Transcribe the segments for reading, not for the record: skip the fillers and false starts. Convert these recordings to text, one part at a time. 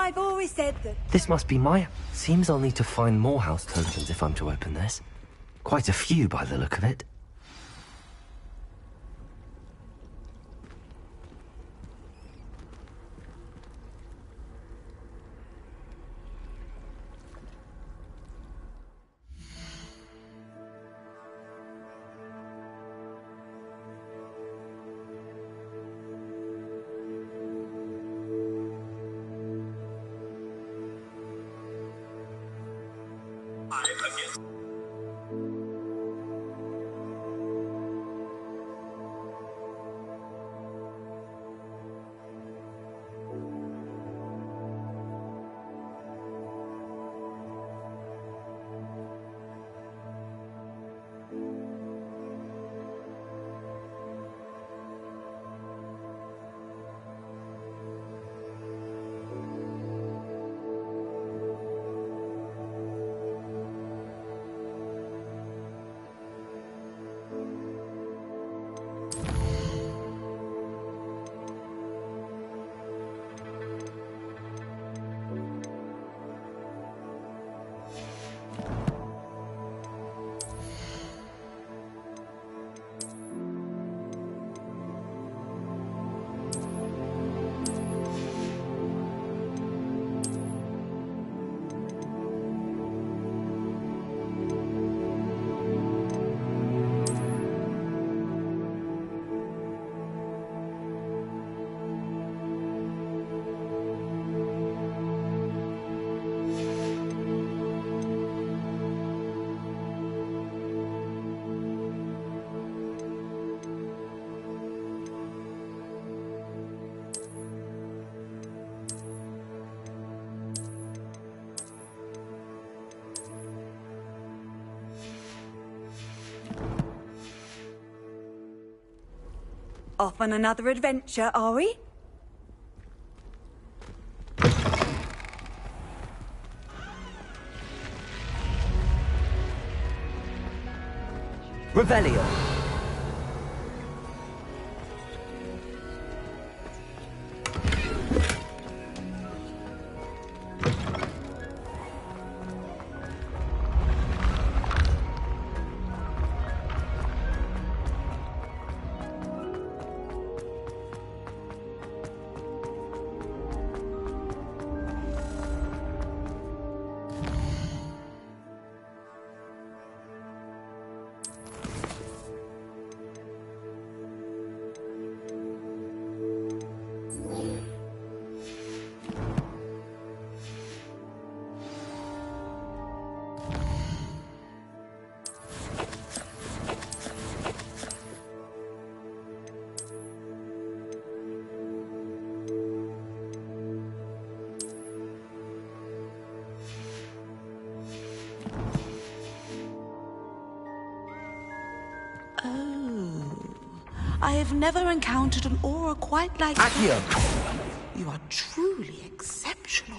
I've always said that... This must be my... Seems I'll need to find more house tokens if I'm to open this. Quite a few by the look of it. Off on another adventure, are we? Revelio. I have never encountered an aura quite like Accio. You are truly exceptional.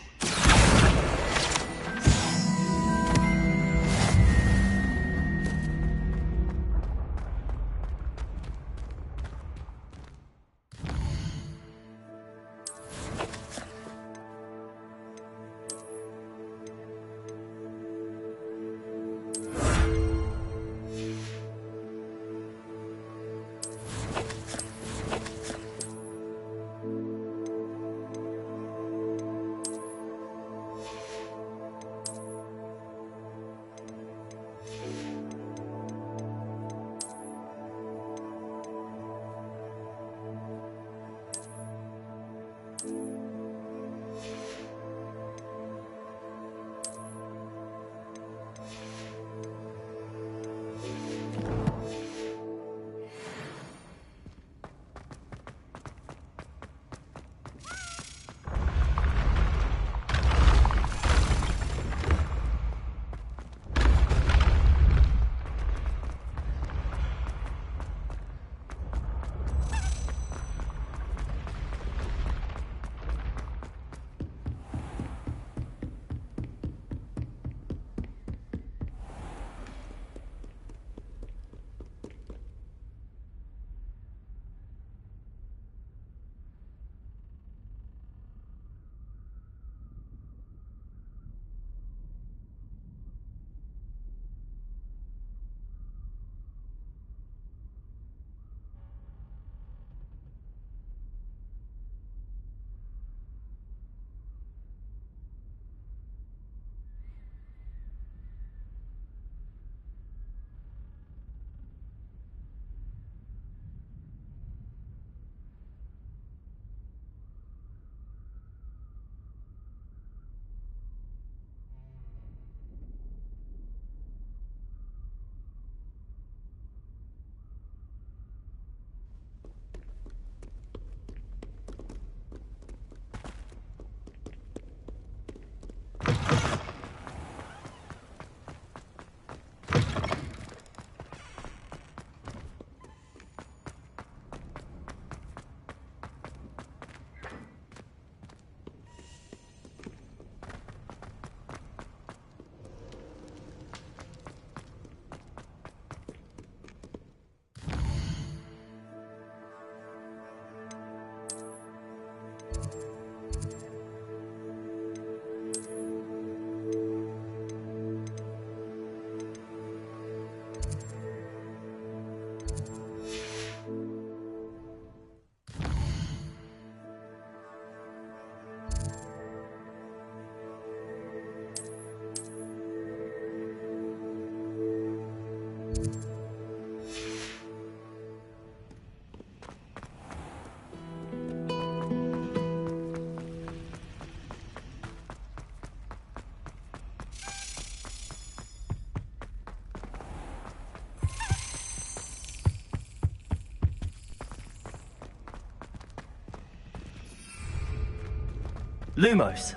Lumos.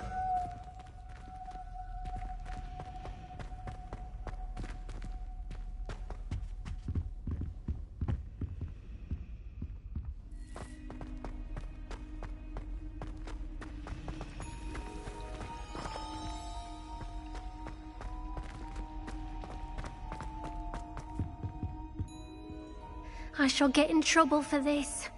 I shall get in trouble for this.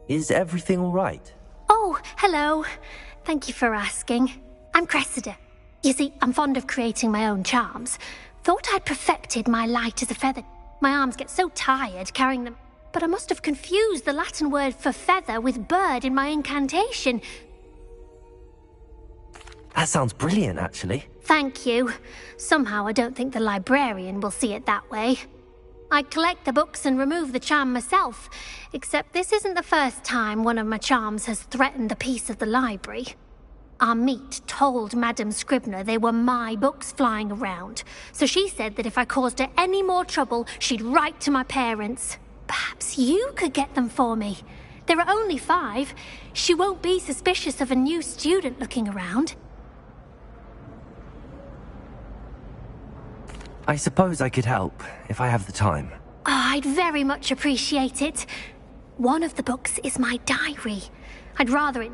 Is everything all right? Oh, hello. Thank you for asking. I'm Cressida. You see, I'm fond of creating my own charms. Thought I'd perfected my light as a feather. My arms get so tired carrying them. But I must have confused the Latin word for feather with bird in my incantation. That sounds brilliant, actually. Thank you. Somehow I don't think the librarian will see it that way. I collect the books and remove the charm myself, except this isn't the first time one of my charms has threatened the peace of the library. Our meet told Madame Scribner they were my books flying around, so she said that if I caused her any more trouble, she'd write to my parents. Perhaps you could get them for me. There are only 5. She won't be suspicious of a new student looking around. I suppose I could help, if I have the time. Oh, I'd very much appreciate it. One of the books is my diary. I'd rather it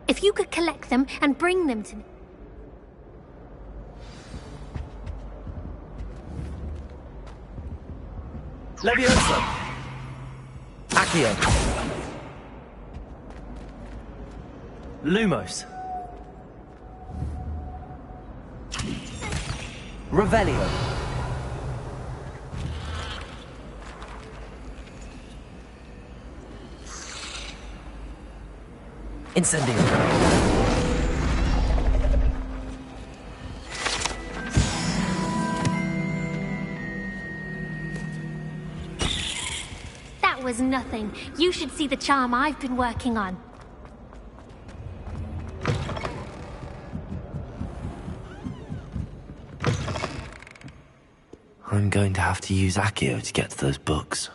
if you could collect them and bring them to me. Leviosa! Accio! Lumos! Revelio! Incendio. That was nothing. You should see the charm I've been working on. I'm going to have to use Accio to get to those books.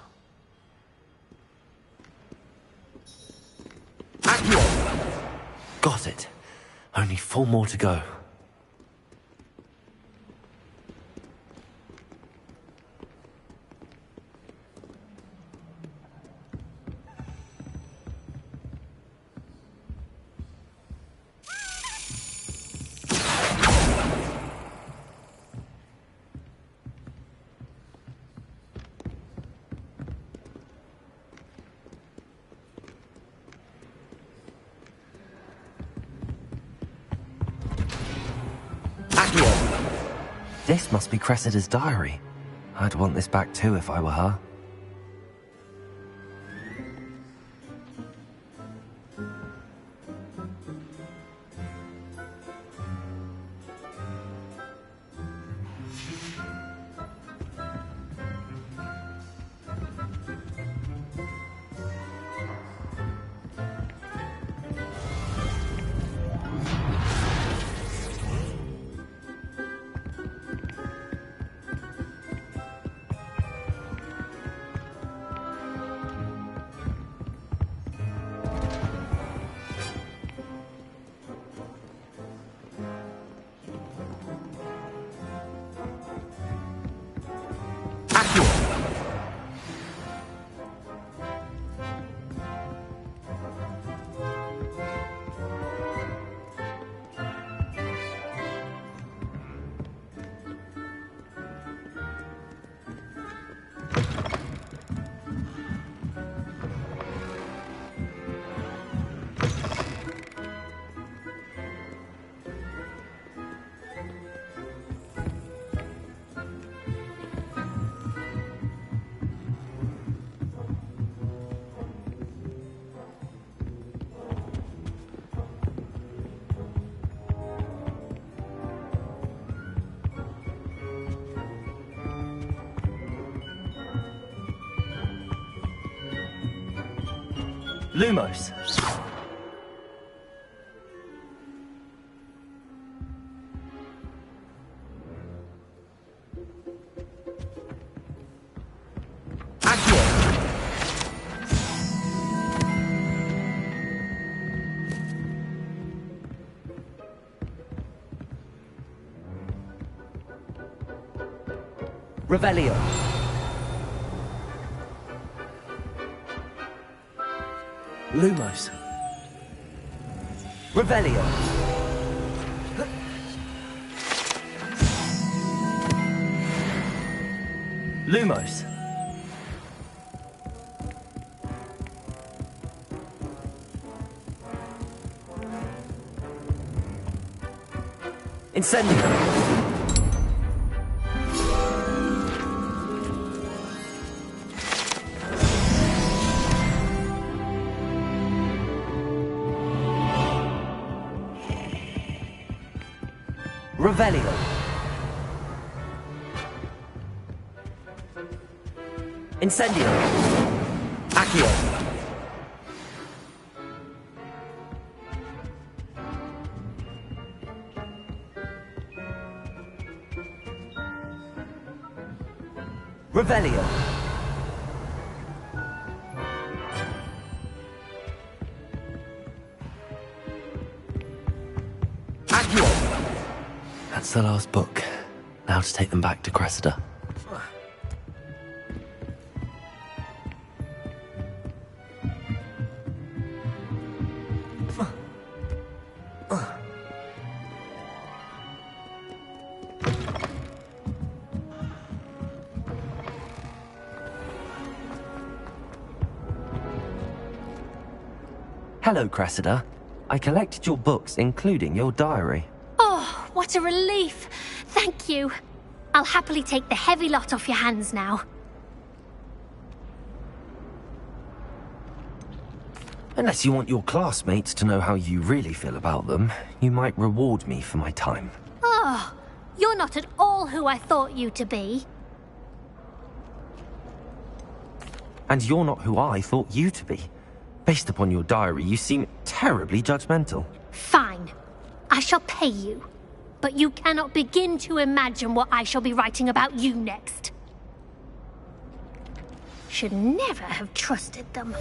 Accio! Got it. Only 4 more to go. This must be Cressida's diary. I'd want this back too if I were her. Lumos. Accio. Revelio. Lumos. Revelio. Lumos. Incendio. Revelio. Incendio. Accio. Revelio. Accio. That's the last book. Now to take them back to Cressida. Hello, Cressida. I collected your books, including your diary. Oh, what a relief. Thank you. I'll happily take the heavy lot off your hands now. Unless you want your classmates to know how you really feel about them, you might reward me for my time. Oh, you're not at all who I thought you to be. And you're not who I thought you to be. Based upon your diary, you seem terribly judgmental. Fine. I shall pay you. But you cannot begin to imagine what I shall be writing about you next. Should never have trusted them.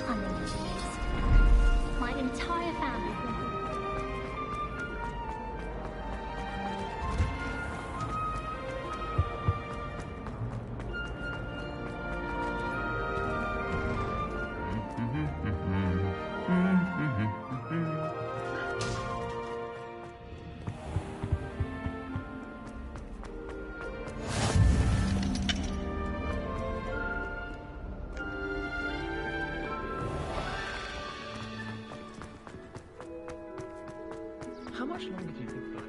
Cunning as she is. My entire family. How much longer do you think that?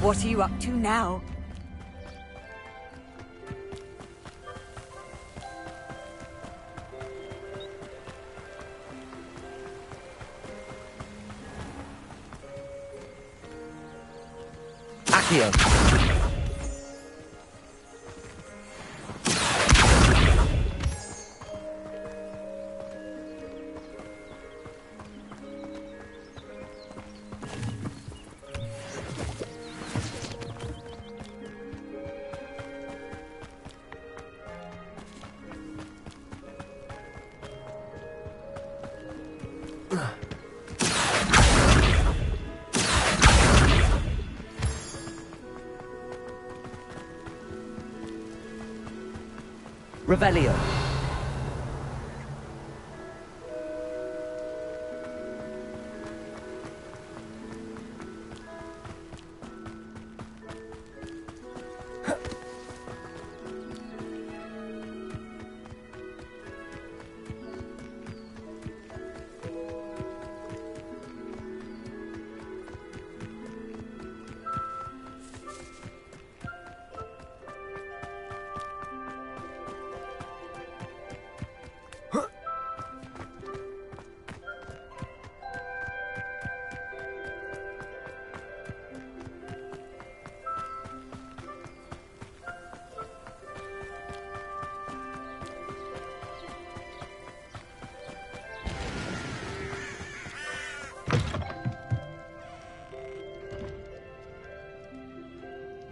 What are you up to now? Accio! Revelio.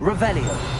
Revelio.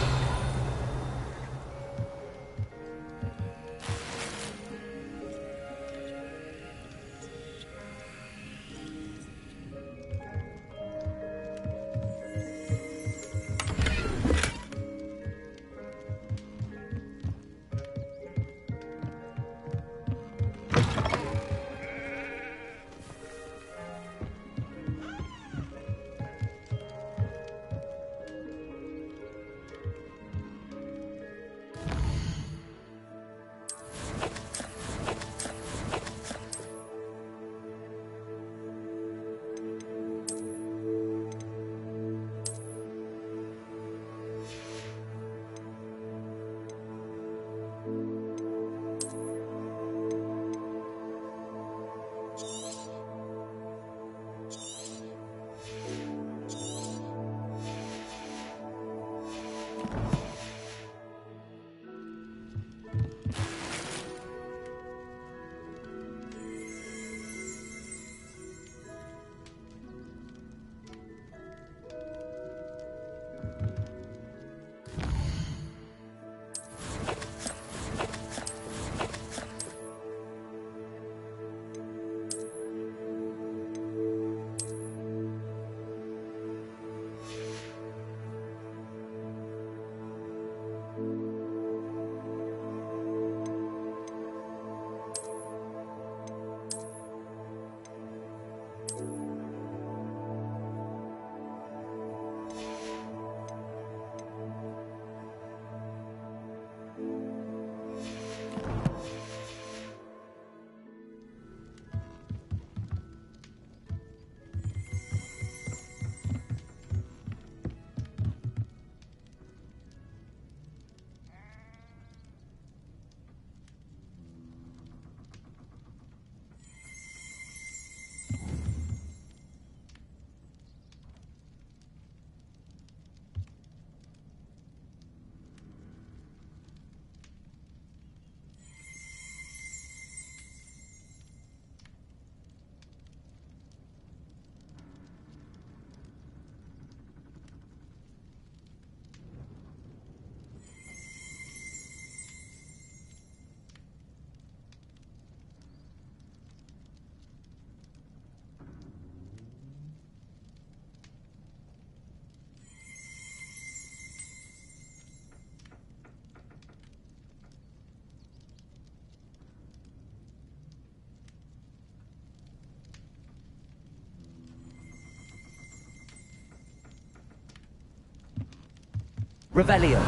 Revelio.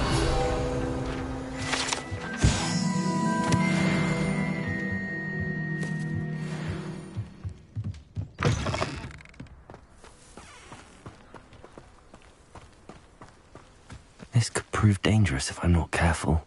This could prove dangerous if I'm not careful.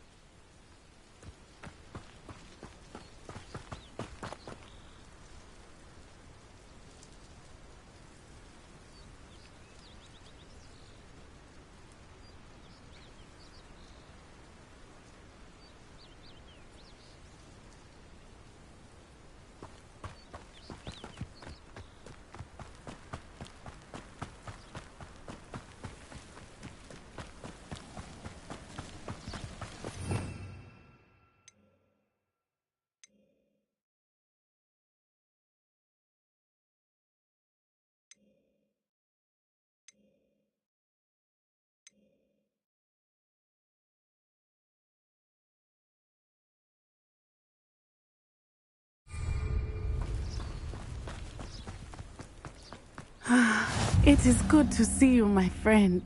It is good to see you, my friend.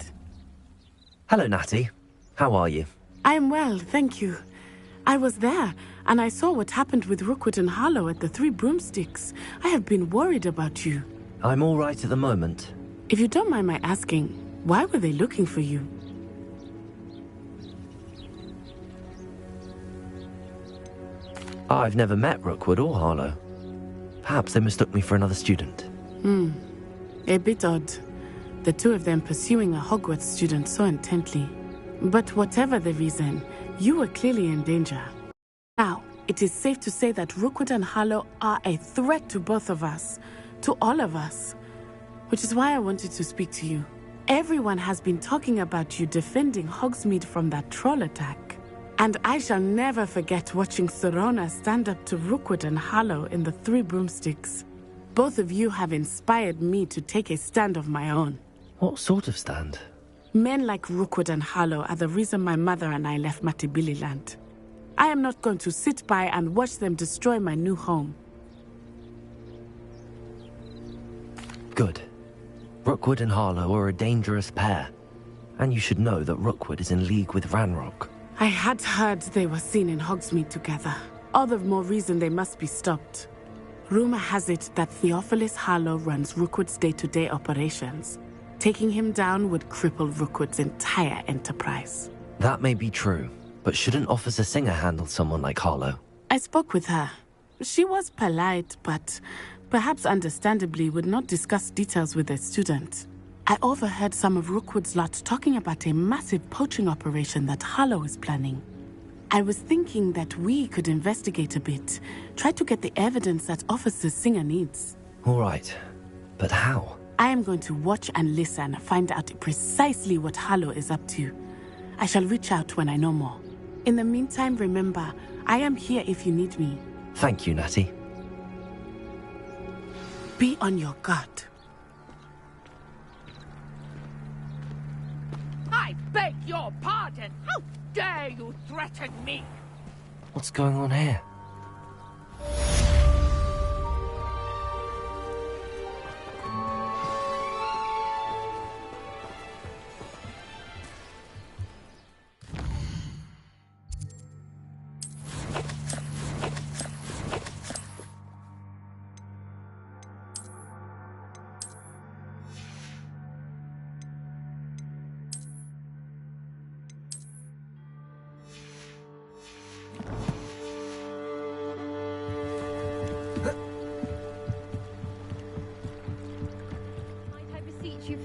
Hello, Natty. How are you? I am well, thank you. I was there, and I saw what happened with Rookwood and Harlow at the Three Broomsticks. I have been worried about you. I'm all right at the moment. If you don't mind my asking, why were they looking for you? I've never met Rookwood or Harlow. Perhaps they mistook me for another student. A bit odd. The two of them pursuing a Hogwarts student so intently. But whatever the reason, you were clearly in danger. Now, it is safe to say that Rookwood and Harlow are a threat to both of us. To all of us. Which is why I wanted to speak to you. Everyone has been talking about you defending Hogsmeade from that troll attack. And I shall never forget watching Sirona stand up to Rookwood and Harlow in the Three Broomsticks. Both of you have inspired me to take a stand of my own. What sort of stand? Men like Rookwood and Harlow are the reason my mother and I left Matabeleland. I am not going to sit by and watch them destroy my new home. Good. Rookwood and Harlow are a dangerous pair. And you should know that Rookwood is in league with Ranrock. I had heard they were seen in Hogsmeade together. All the more reason they must be stopped. Rumor has it that Theophilus Harlow runs Rookwood's day-to-day operations. Taking him down would cripple Rookwood's entire enterprise. That may be true, but shouldn't Officer Singer handle someone like Harlow? I spoke with her. She was polite, but perhaps understandably would not discuss details with a student. I overheard some of Rookwood's lot talking about a massive poaching operation that Harlow is planning. I was thinking that we could investigate a bit, try to get the evidence that Officer Singer needs. All right, but how? I am going to watch and listen, find out precisely what Harlow is up to. I shall reach out when I know more. In the meantime, remember, I am here if you need me. Thank you, Natty. Be on your guard. I beg your pardon! How dare you threaten me? What's going on here?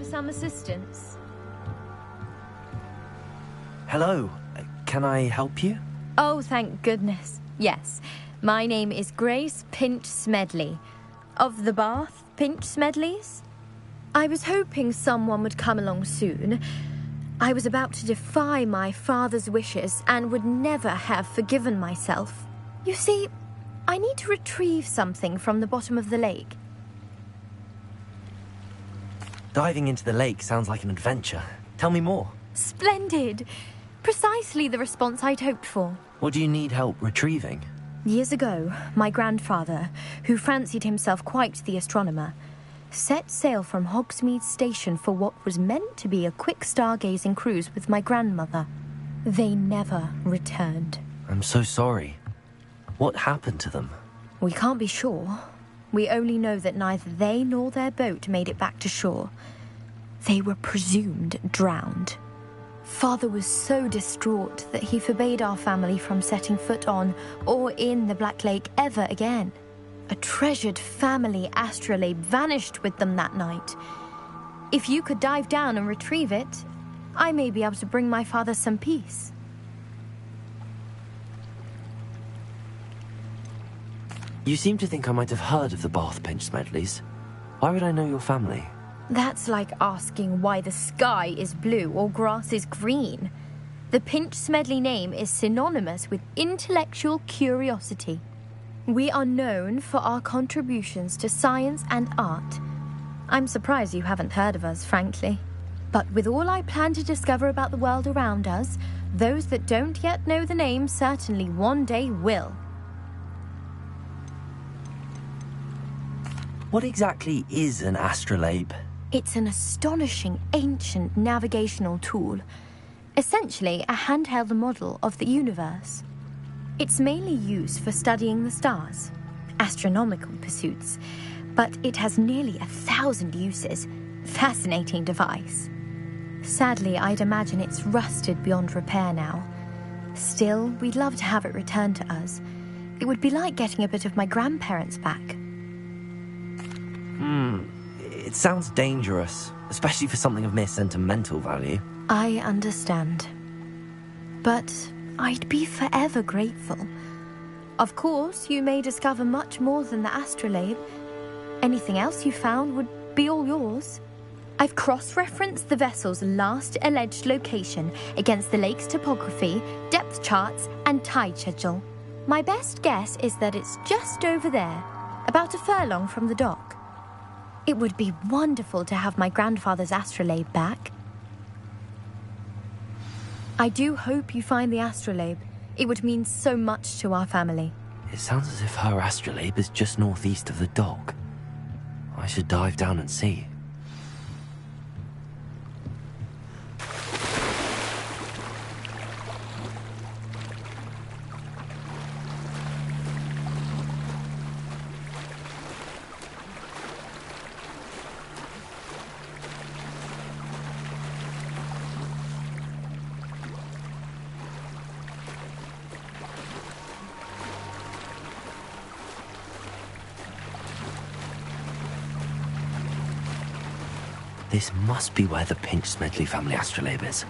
Some assistance. Hello. Can I help you? Oh, thank goodness. Yes. My name is Grace Pinch Smedley. Of the Bath Pinch Smedleys? I was hoping someone would come along soon. I was about to defy my father's wishes and would never have forgiven myself. You see, I need to retrieve something from the bottom of the lake. Diving into the lake sounds like an adventure. Tell me more. Splendid! Precisely the response I'd hoped for. What do you need help retrieving? Years ago, my grandfather, who fancied himself quite the astronomer, set sail from Hogsmeade Station for what was meant to be a quick stargazing cruise with my grandmother. They never returned. I'm so sorry. What happened to them? We can't be sure. We only know that neither they nor their boat made it back to shore. They were presumed drowned. Father was so distraught that he forbade our family from setting foot on or in the Black Lake ever again. A treasured family astrolabe vanished with them that night. If you could dive down and retrieve it, I may be able to bring my father some peace. You seem to think I might have heard of the Bath Pinch Smedleys. Why would I know your family? That's like asking why the sky is blue or grass is green. The Pinch Smedley name is synonymous with intellectual curiosity. We are known for our contributions to science and art. I'm surprised you haven't heard of us, frankly. But with all I plan to discover about the world around us, those that don't yet know the name certainly one day will. What exactly is an astrolabe? It's an astonishing ancient navigational tool. Essentially, a handheld model of the universe. It's mainly used for studying the stars, astronomical pursuits, but it has nearly 1,000 uses. Fascinating device. Sadly, I'd imagine it's rusted beyond repair now. Still, we'd love to have it returned to us. It would be like getting a bit of my grandparents back. It sounds dangerous, especially for something of mere sentimental value. I understand. But I'd be forever grateful. Of course, you may discover much more than the astrolabe. Anything else you found would be all yours. I've cross-referenced the vessel's last alleged location against the lake's topography, depth charts, and tide schedule. My best guess is that it's just over there, about a furlong from the dock. It would be wonderful to have my grandfather's astrolabe back. I do hope you find the astrolabe. It would mean so much to our family. It sounds as if her astrolabe is just northeast of the dock. I should dive down and see. This must be where the Pinch Smedley family astrolabe is.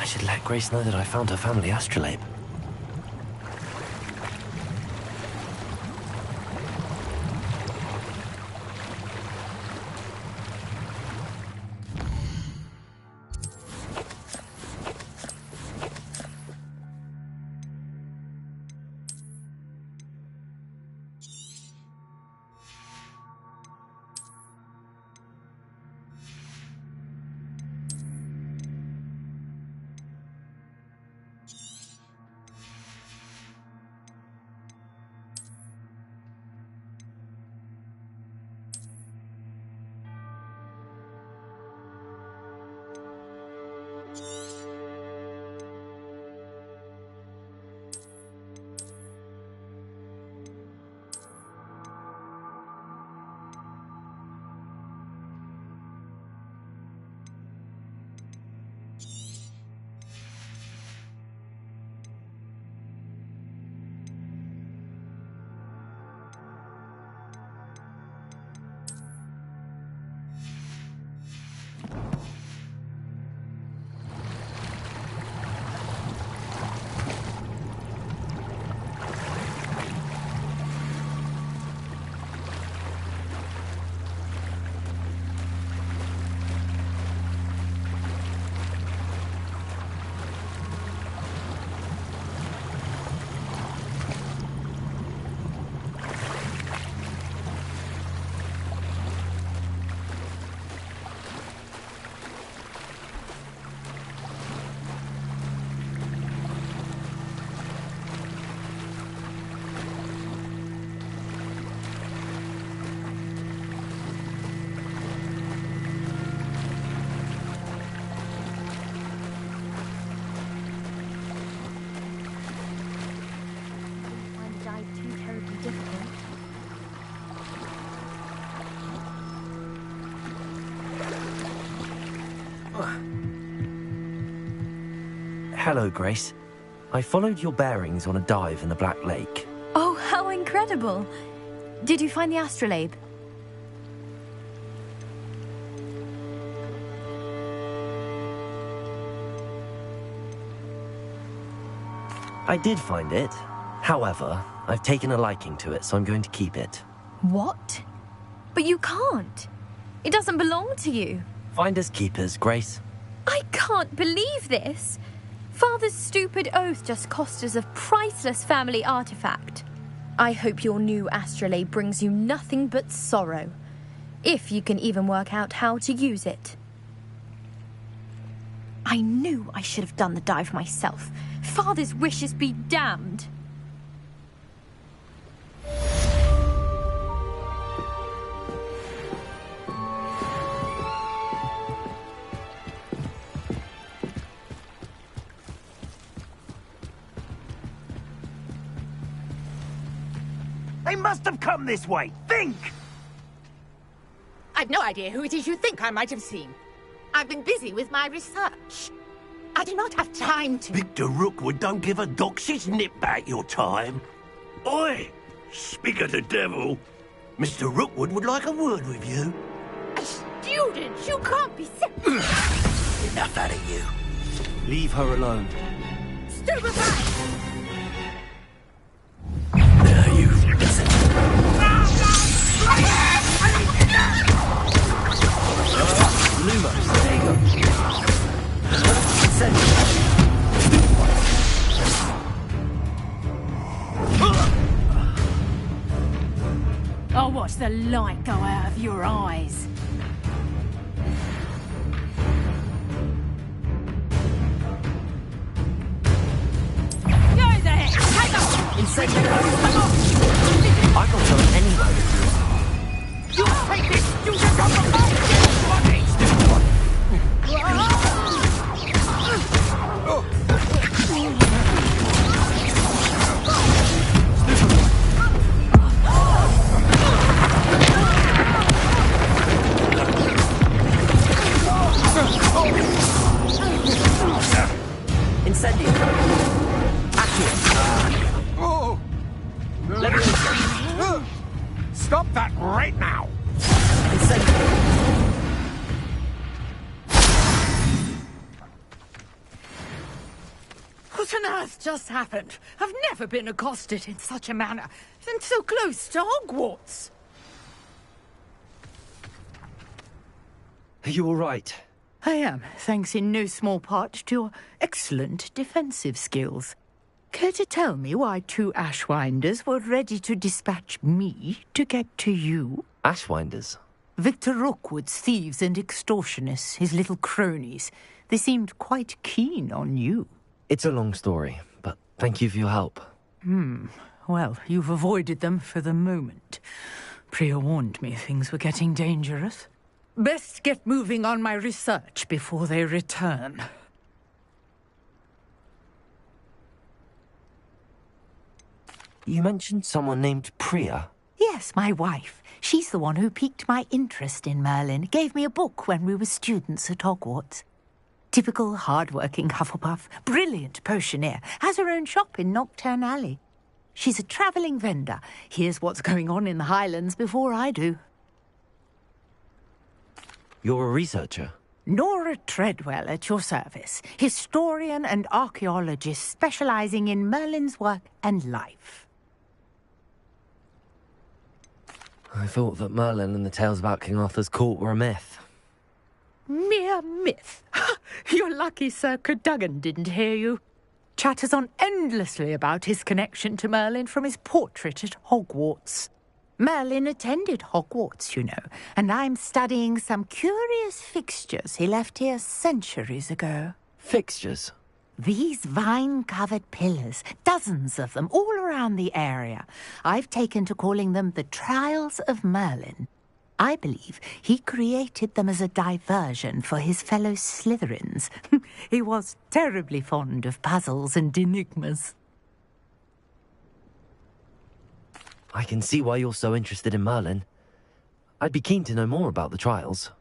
I should let Grace know that I found her family astrolabe. Hello, Grace. I followed your bearings on a dive in the Black Lake. Oh, how incredible! Did you find the astrolabe? I did find it. However, I've taken a liking to it, so I'm going to keep it. What? But you can't. It doesn't belong to you. Finders keepers, Grace. I can't believe this. Father's stupid oath just cost us a priceless family artifact. I hope your new astrolabe brings you nothing but sorrow. If you can even work out how to use it. I knew I should have done the dive myself. Father's wishes be damned. They must have come this way. Think! I've no idea who it is you think I might have seen. I've been busy with my research. I do not have time to... Victor Rookwood don't give a doxy's nip back your time. Oi! Speak of the devil. Mr. Rookwood would like a word with you. A student? You can't be Enough out of you. Leave her alone. Stupefy! Now you listen. Lumos, there you go. I'll watch the light go out of your eyes. Go there! Take off! Incendio! I'm not going anywhere with you. You take this! You should come from home! Incendio! Oh! Stop that right now! Incendio! What on earth just happened? I've never been accosted in such a manner, and so close to Hogwarts. Are you all right? I am, thanks in no small part to your excellent defensive skills. Care to tell me why two Ashwinders were ready to dispatch me to get to you? Ashwinders? Victor Rookwood's thieves and extortionists, his little cronies. They seemed quite keen on you. It's a long story, but thank you for your help. Well, you've avoided them for the moment. Priya warned me things were getting dangerous. Best get moving on my research before they return. You mentioned someone named Priya. Yes, my wife. She's the one who piqued my interest in Merlin. Gave me a book when we were students at Hogwarts. Typical hard-working Hufflepuff, brilliant potioneer, has her own shop in Knockturn Alley. She's a travelling vendor. Hears what's going on in the Highlands before I do. You're a researcher? Nora Treadwell at your service. Historian and archaeologist specialising in Merlin's work and life. I thought that Merlin and the tales about King Arthur's court were a myth. Mere myth. You're lucky Sir Cadogan didn't hear you. Chatters on endlessly about his connection to Merlin from his portrait at Hogwarts. Merlin attended Hogwarts, you know, and I'm studying some curious fixtures he left here centuries ago. Fixtures? These vine-covered pillars, dozens of them, all around the area. I've taken to calling them the Trials of Merlin. I believe he created them as a diversion for his fellow Slytherins. He was terribly fond of puzzles and enigmas. I can see why you're so interested in Merlin. I'd be keen to know more about the trials.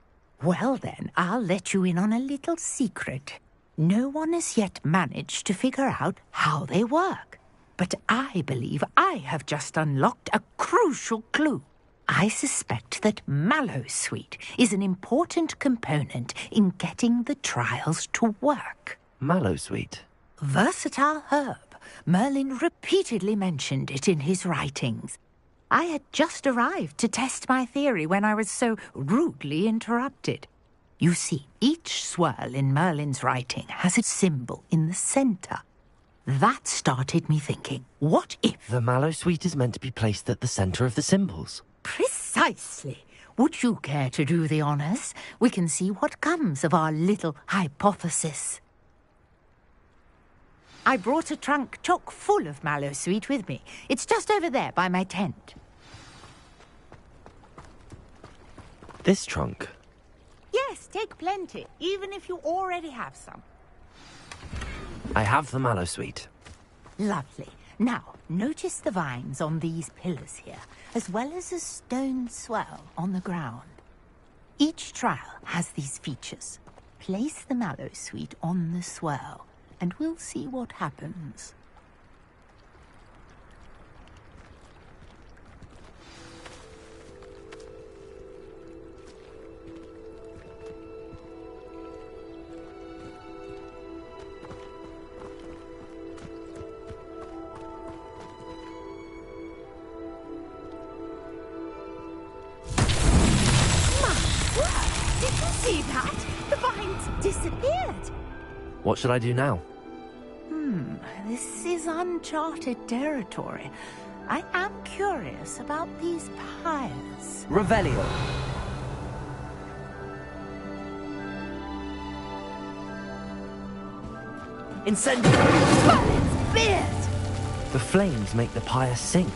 Well then, I'll let you in on a little secret. No one has yet managed to figure out how they work. But I believe I have just unlocked a crucial clue. I suspect that Mallowsweet is an important component in getting the trials to work. Mallowsweet? Versatile herb. Merlin repeatedly mentioned it in his writings. I had just arrived to test my theory when I was so rudely interrupted. You see, each swirl in Merlin's writing has its symbol in the center. That started me thinking, what if... The Mallowsweet is meant to be placed at the center of the symbols. Precisely. Would you care to do the honors? We can see what comes of our little hypothesis. I brought a trunk chock full of Mallowsweet with me. It's just over there by my tent. This trunk? Yes, take plenty, even if you already have some. I have the Mallowsweet. Lovely. Now, notice the vines on these pillars here, as well as a stone swell on the ground. Each trial has these features. Place the Mallowsweet on the swell, and we'll see what happens. Did you see that? The vines disappeared. What should I do now? This is uncharted territory. I am curious about these pyres. Revelio. Incendio! Merlin's beard! The flames make the pyre sink.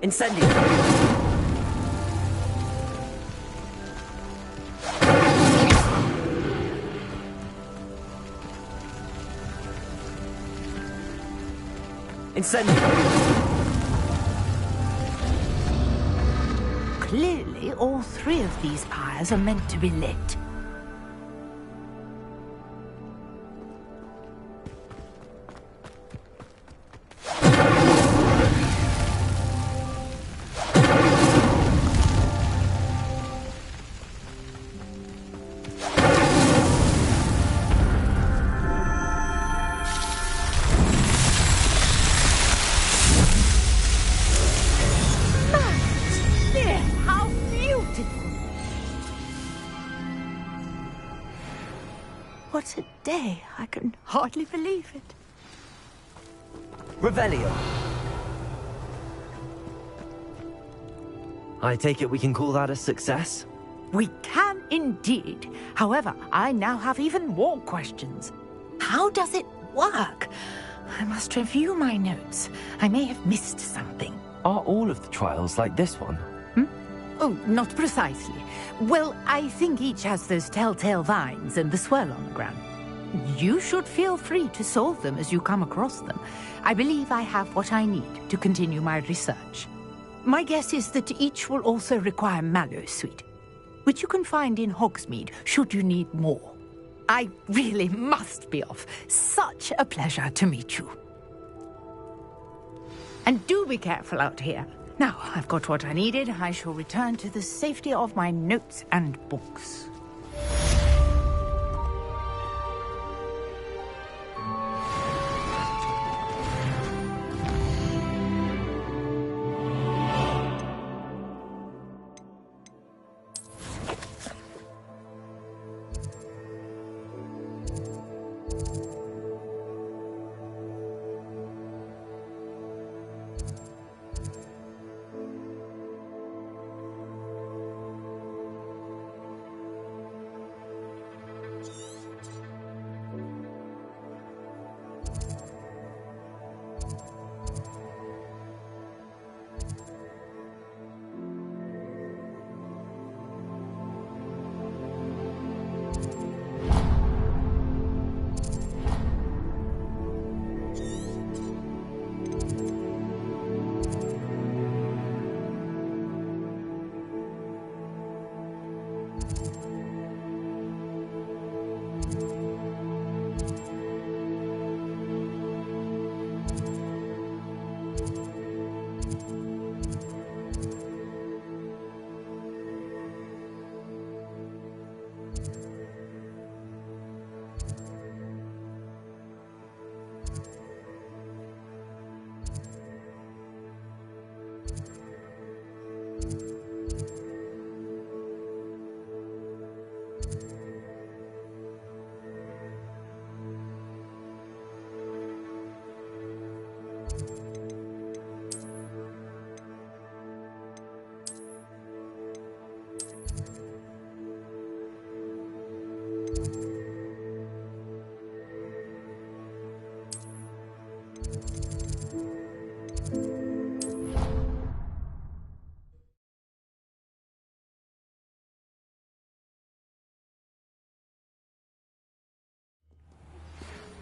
Incendio! Incendio! Clearly, all three of these pyres are meant to be lit. How beautiful! What a day! I can hardly believe it. Revelio. I take it we can call that a success? We can indeed. However, I now have even more questions. How does it work? I must review my notes. I may have missed something. Are all of the trials like this one? Oh, not precisely. Well, I think each has those telltale vines and the swirl on the ground. You should feel free to solve them as you come across them. I believe I have what I need to continue my research. My guess is that each will also require Mallowsweet, which you can find in Hogsmeade should you need more. I really must be off. Such a pleasure to meet you. And do be careful out here. Now, I've got what I needed. I shall return to the safety of my notes and books.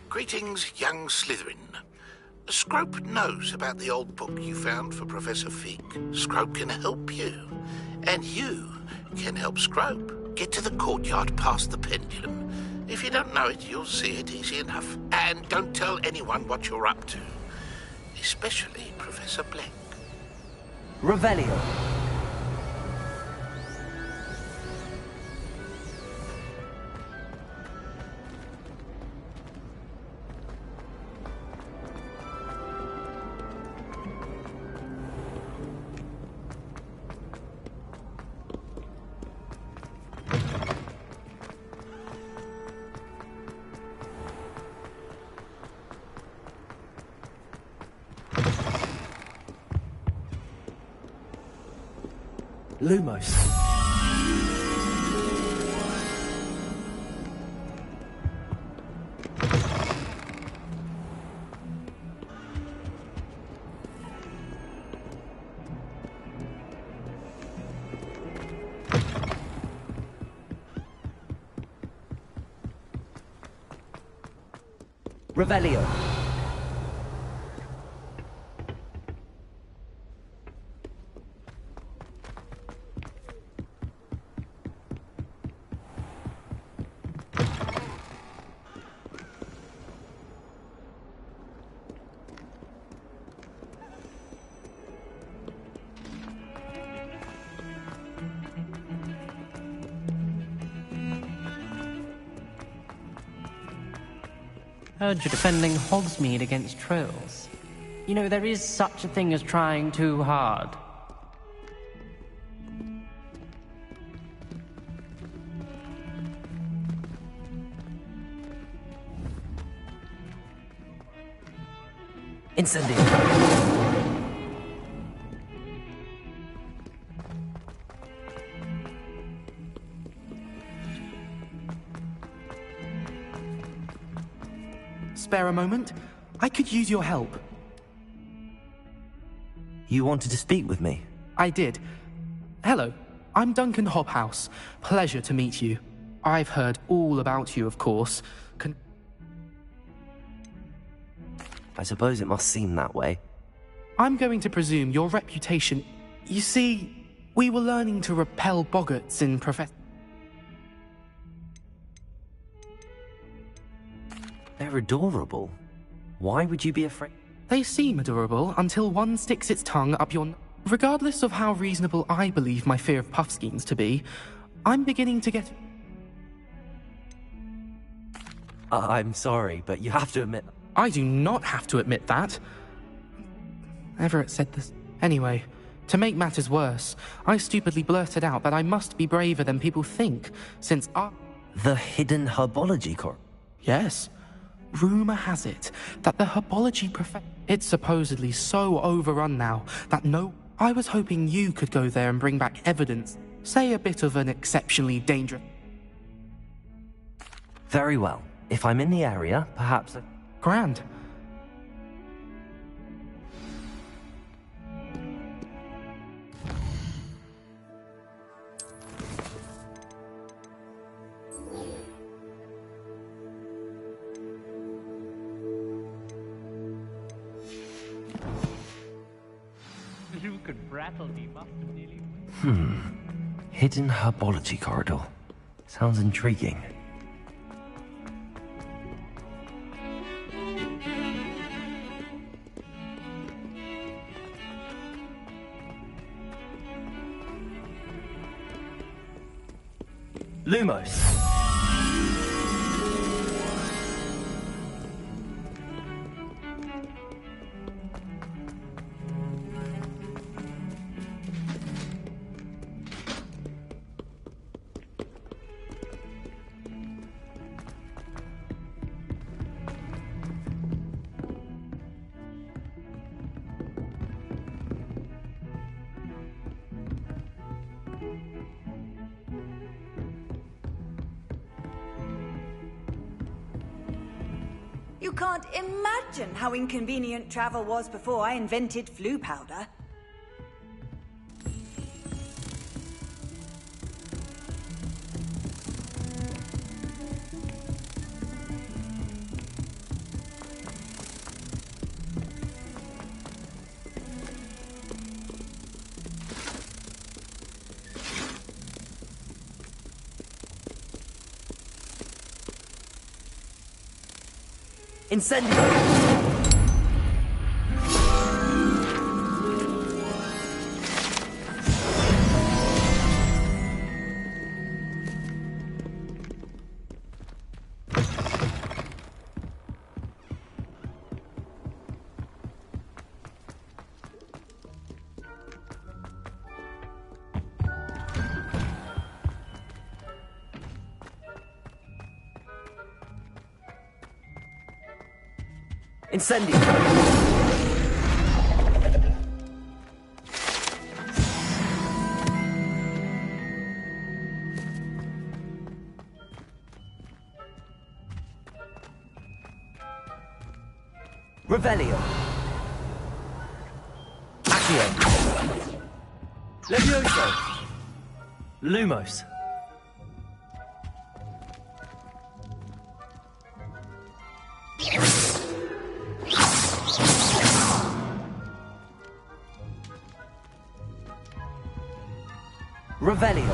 Greetings, young Slytherin. Scrope knows about the old book you found for Professor Fig. Scrope can help you. And you can help Scrope. Get to the courtyard past the pendulum. If you don't know it, you'll see it easy enough. And don't tell anyone what you're up to. Especially Professor Blank. Revelio. Lumos. Revelio. Heard you're defending Hogsmeade against trolls. You know, there is such a thing as trying too hard. Incendio. Spare a moment? I could use your help. You wanted to speak with me? I did. Hello, I'm Duncan Hobhouse. Pleasure to meet you. I've heard all about you, of course. I suppose it must seem that way. I'm going to presume your reputation... You see, we were learning to repel boggarts in Professor... They're adorable. Why would you be afraid? They seem adorable until one sticks its tongue up your... Regardless of how reasonable I believe my fear of Puffskeins to be, I'm beginning to get... I'm sorry, but you have to admit... I do not have to admit that. Everett said this... Anyway, to make matters worse, I stupidly blurted out that I must be braver than people think, since I... The hidden herbology corps? Yes. Rumor has it that the herbology it's supposedly so overrun now that I was hoping you could go there and bring back evidence. Say a bit of an exceptionally dangerous... Very well. If I'm in the area, perhaps... Grand. Luke and Brattleby must have nearly... Hidden herbology corridor. Sounds intriguing. Lumos. You can't imagine how inconvenient travel was before I invented flu powder. Incendio! Incendio! Revelio! Accio! Levioso! Lumos! Revelio.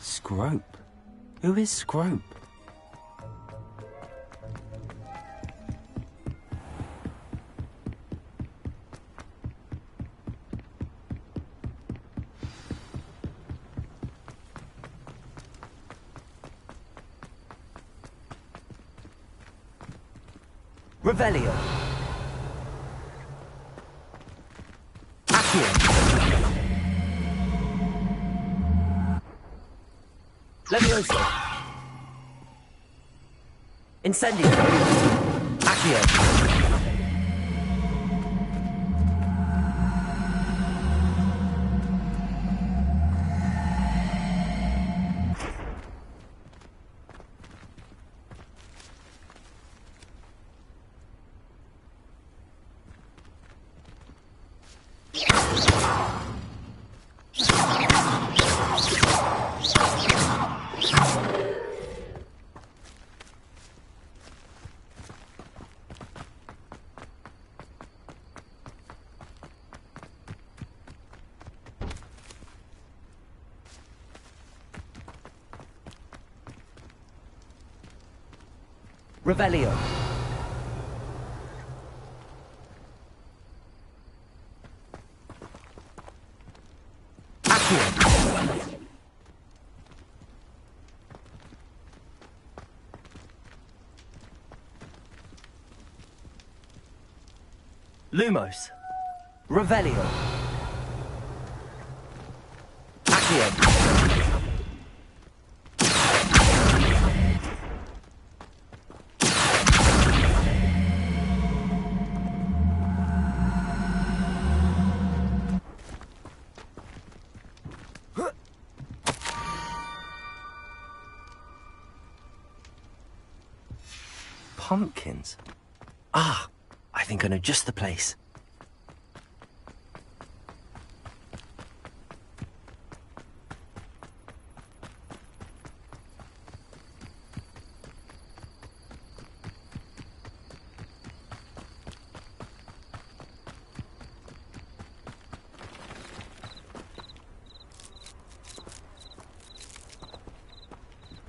Scrope? Who is Scrope? Revelio. Accio. Levioso. Incendio. Accio. Revelio. Accio. Lumos. Revelio. Accio. Pumpkins? Ah, I think I know just the place.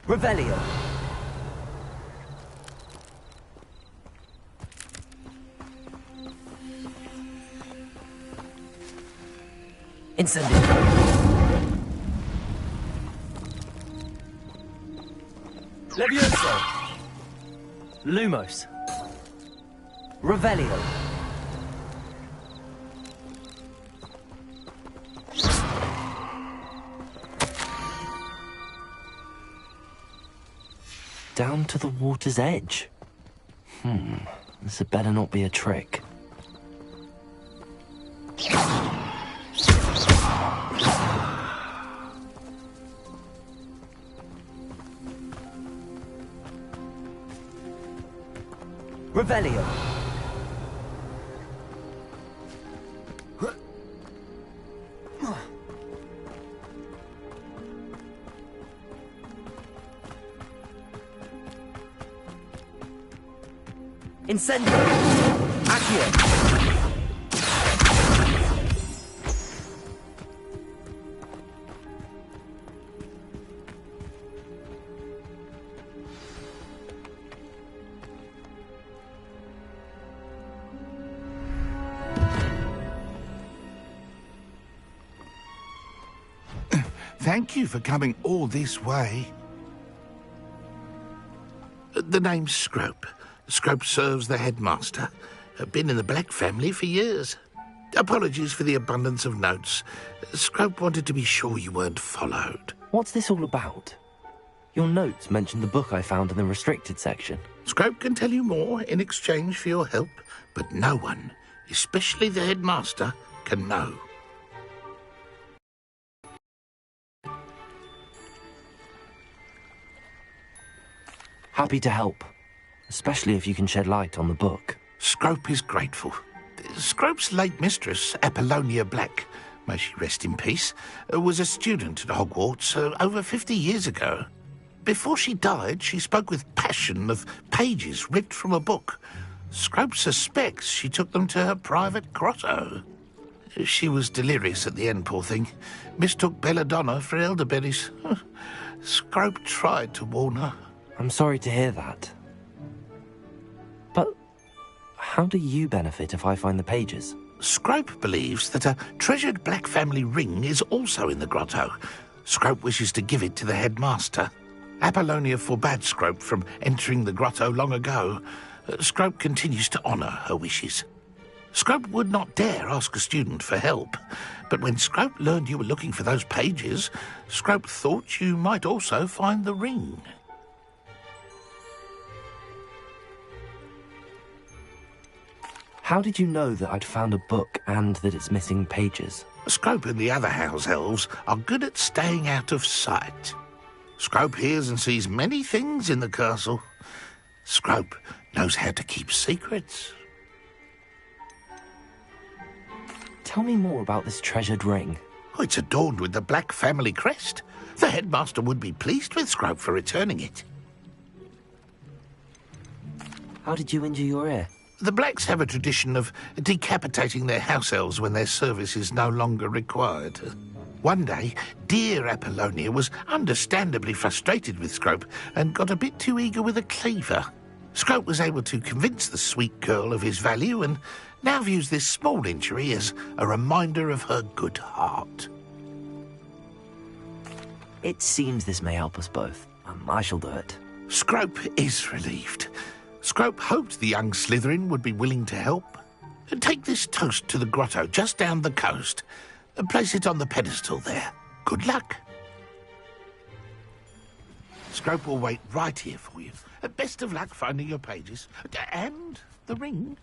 Revelio. Incendio. Levioso. Lumos. Revelio. Down to the water's edge. This had better not be a trick. Revelio. Incendio! Accio! Thank you for coming all this way. The name's Scrope. Scrope serves the headmaster. Been in the Black family for years. Apologies for the abundance of notes. Scrope wanted to be sure you weren't followed. What's this all about? Your notes mentioned the book I found in the restricted section. Scrope can tell you more in exchange for your help, but no one, especially the headmaster, can know. Happy to help, especially if you can shed light on the book. Scrope is grateful. Scrope's late mistress, Apollonia Black, may she rest in peace, was a student at Hogwarts over 50 years ago. Before she died, she spoke with passion of pages ripped from a book. Scrope suspects she took them to her private grotto. She was delirious at the end, poor thing. Mistook belladonna for elderberries. Scrope tried to warn her. I'm sorry to hear that. But how do you benefit if I find the pages? Scrope believes that a treasured Black family ring is also in the grotto. Scrope wishes to give it to the headmaster. Apollonia forbade Scrope from entering the grotto long ago. Scrope continues to honour her wishes. Scrope would not dare ask a student for help, but when Scrope learned you were looking for those pages, Scrope thought you might also find the ring. How did you know that I'd found a book and that it's missing pages? Scrope and the other house elves are good at staying out of sight. Scrope hears and sees many things in the castle. Scrope knows how to keep secrets. Tell me more about this treasured ring. Oh, it's adorned with the Black family crest. The headmaster would be pleased with Scrope for returning it. How did you injure your ear? The Blacks have a tradition of decapitating their house elves when their service is no longer required. One day, dear Apollonia was understandably frustrated with Scrope and got a bit too eager with a cleaver. Scrope was able to convince the sweet girl of his value and now views this small injury as a reminder of her good heart. It seems this may help us both. I shall do it. Scrope is relieved. Scrope hoped the young Slytherin would be willing to help. Take this toast to the grotto just down the coast and place it on the pedestal there. Good luck. Scrope will wait right here for you. Best of luck finding your pages. And the ring.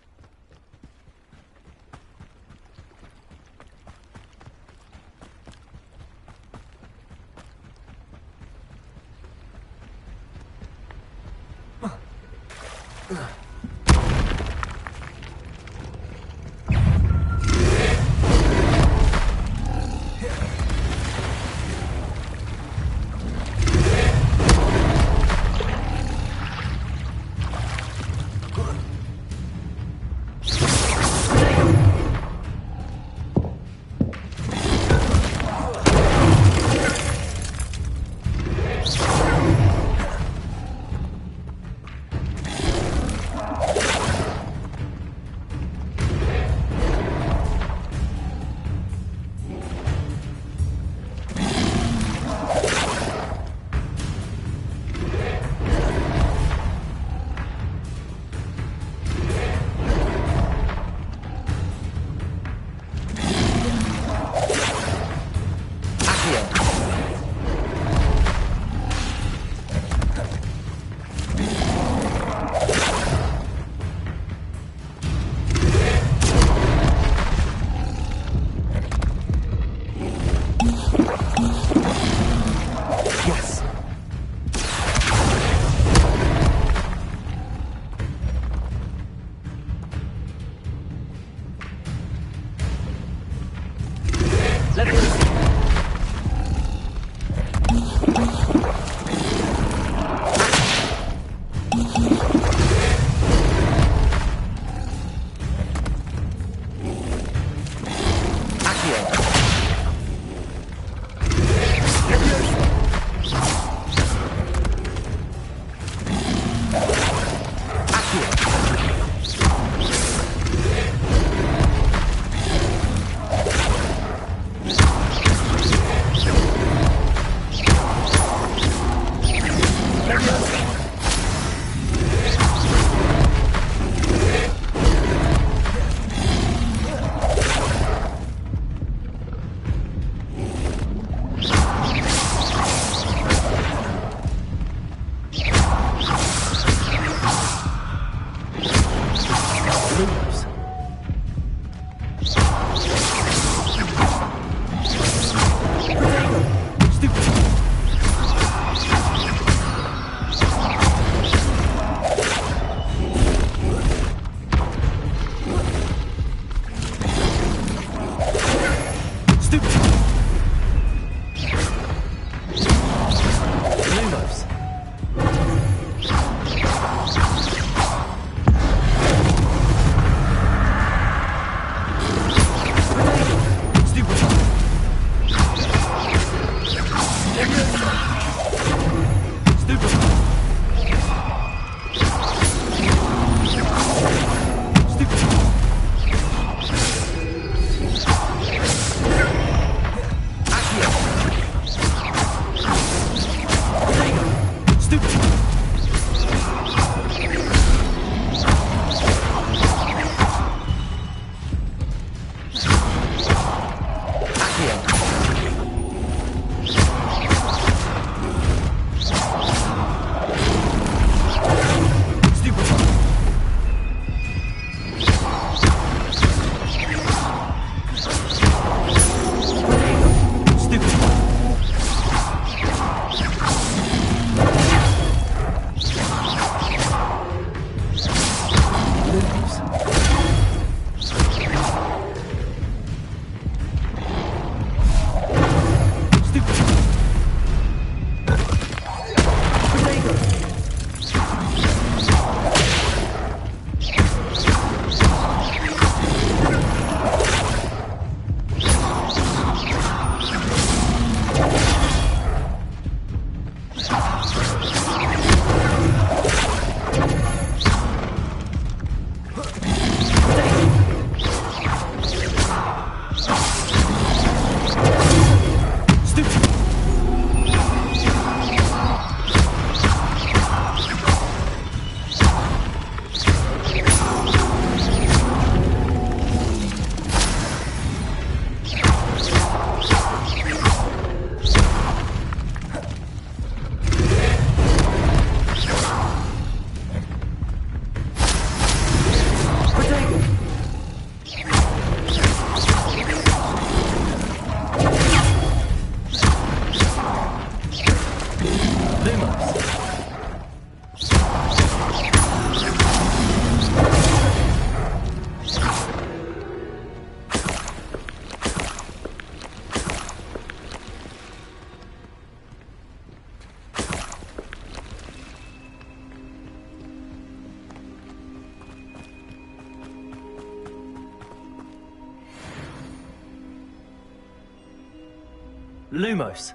Lumos.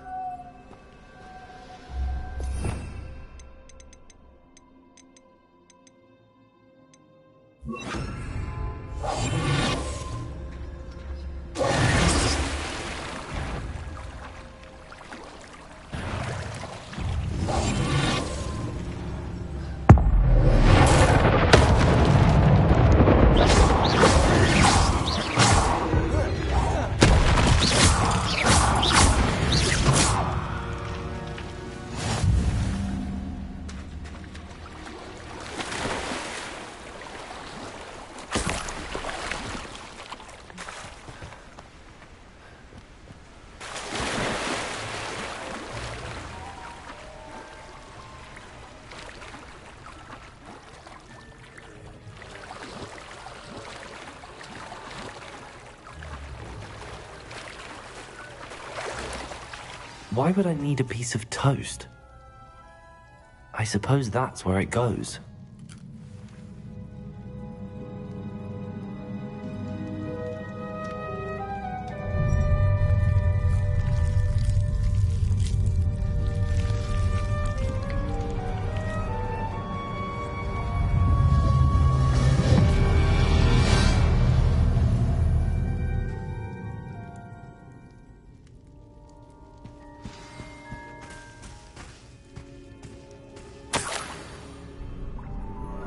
Why would I need a piece of toast? I suppose that's where it goes.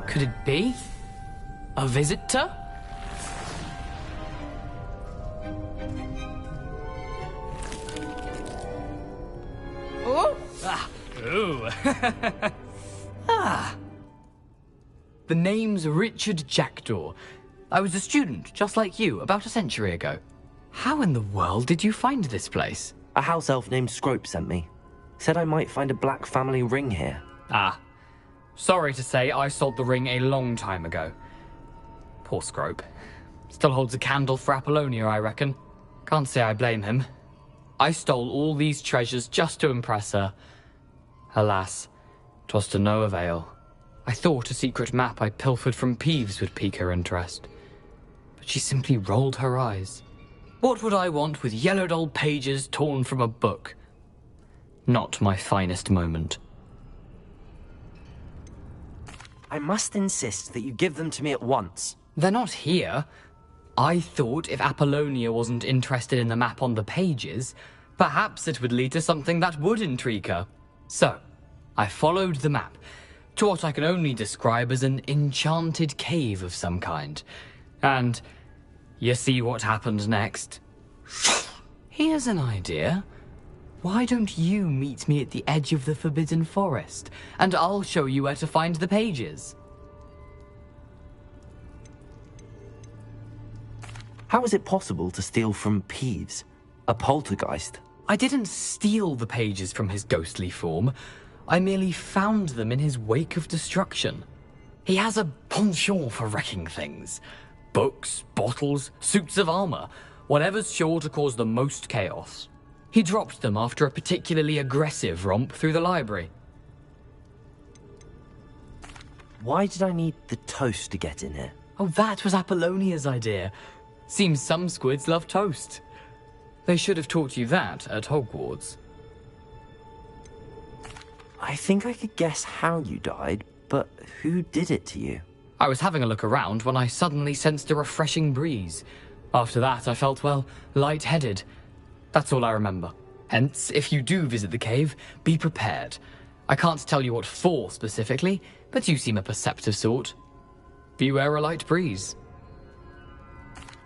Could it be? A visitor? Oh! Ah. Ooh. Ah. The name's Richard Jackdaw. I was a student, just like you, about a century ago. How in the world did you find this place? A house elf named Scrope sent me. Said I might find a black family ring here. Ah. Sorry to say, I sold the ring a long time ago. Poor Scrope. Still holds a candle for Apollonia, I reckon. Can't say I blame him. I stole all these treasures just to impress her. Alas, 'twas to no avail. I thought a secret map I pilfered from Peeves would pique her interest. But she simply rolled her eyes. What would I want with yellowed old pages torn from a book? Not my finest moment. I must insist that you give them to me at once. They're not here. I thought if Apollonia wasn't interested in the map on the pages, perhaps it would lead to something that would intrigue her. So, I followed the map to what I can only describe as an enchanted cave of some kind. And you see what happened next? Here's an idea. Why don't you meet me at the edge of the Forbidden Forest, and I'll show you where to find the pages. How is it possible to steal from Peeves, a poltergeist? I didn't steal the pages from his ghostly form. I merely found them in his wake of destruction. He has a penchant for wrecking things. Books, bottles, suits of armor, whatever's sure to cause the most chaos. He dropped them after a particularly aggressive romp through the library. Why did I need the toast to get in here? Oh, that was Apollonia's idea. Seems some squids love toast. They should have taught you that at Hogwarts. I think I could guess how you died, but who did it to you? I was having a look around when I suddenly sensed a refreshing breeze. After that, I felt, well, lightheaded. That's all I remember. Hence, if you do visit the cave, be prepared. I can't tell you what for specifically, but you seem a perceptive sort. Beware a light breeze.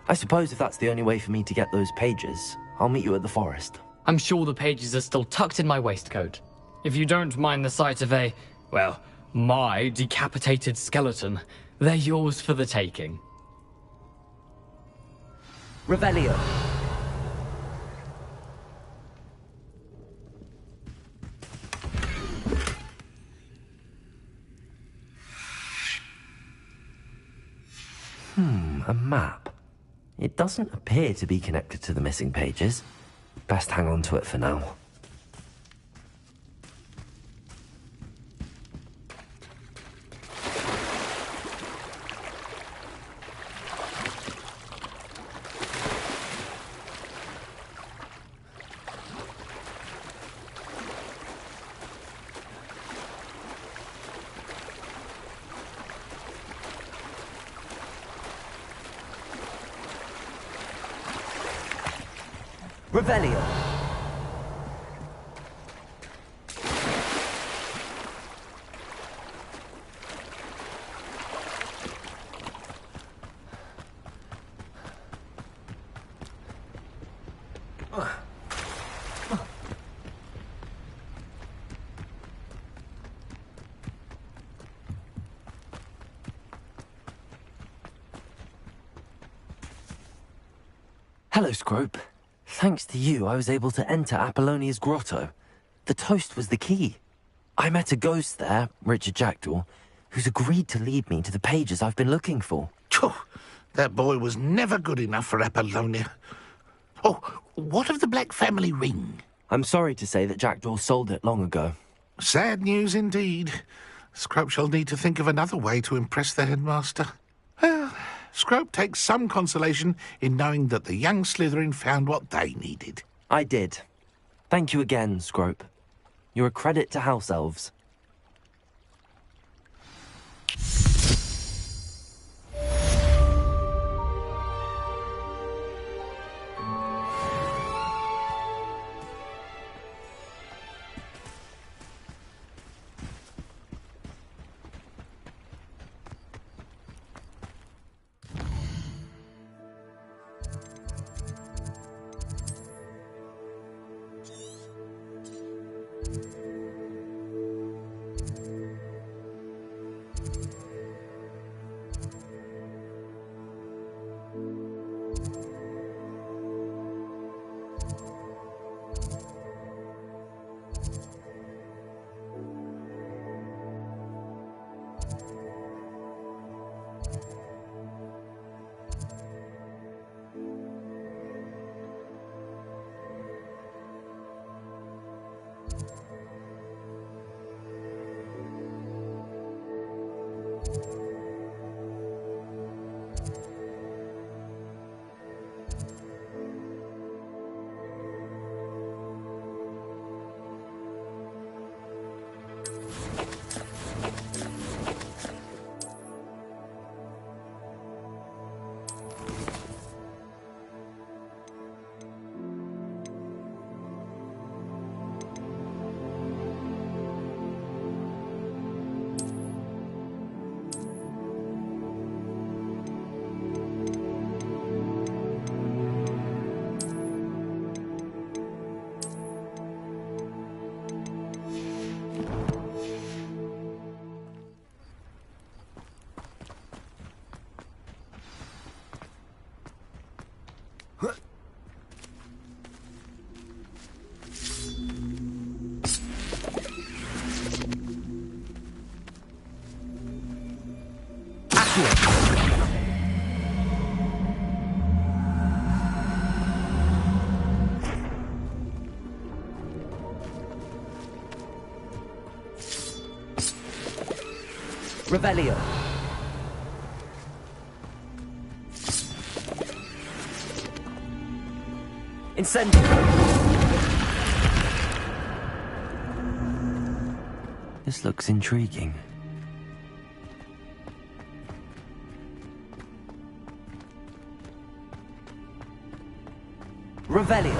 I suppose if that's the only way for me to get those pages, I'll meet you at the forest. I'm sure the pages are still tucked in my waistcoat. If you don't mind the sight of a, well, my decapitated skeleton, they're yours for the taking. Revelio. A map. It doesn't appear to be connected to the missing pages. Best hang on to it for now. Revelio. Hello, Scrope. Thanks to you, I was able to enter Apollonia's grotto. The toast was the key. I met a ghost there, Richard Jackdaw, who's agreed to lead me to the pages I've been looking for. That boy was never good enough for Apollonia. Oh, what of the Black family ring? I'm sorry to say that Jackdaw sold it long ago. Sad news indeed. Scrope shall need to think of another way to impress the headmaster. Well, Scrope takes some consolation in knowing that the young Slytherin found what they needed. I did. Thank you again, Scrope. You're a credit to House Elves. Revelio. Incendio. This looks intriguing. Revelio.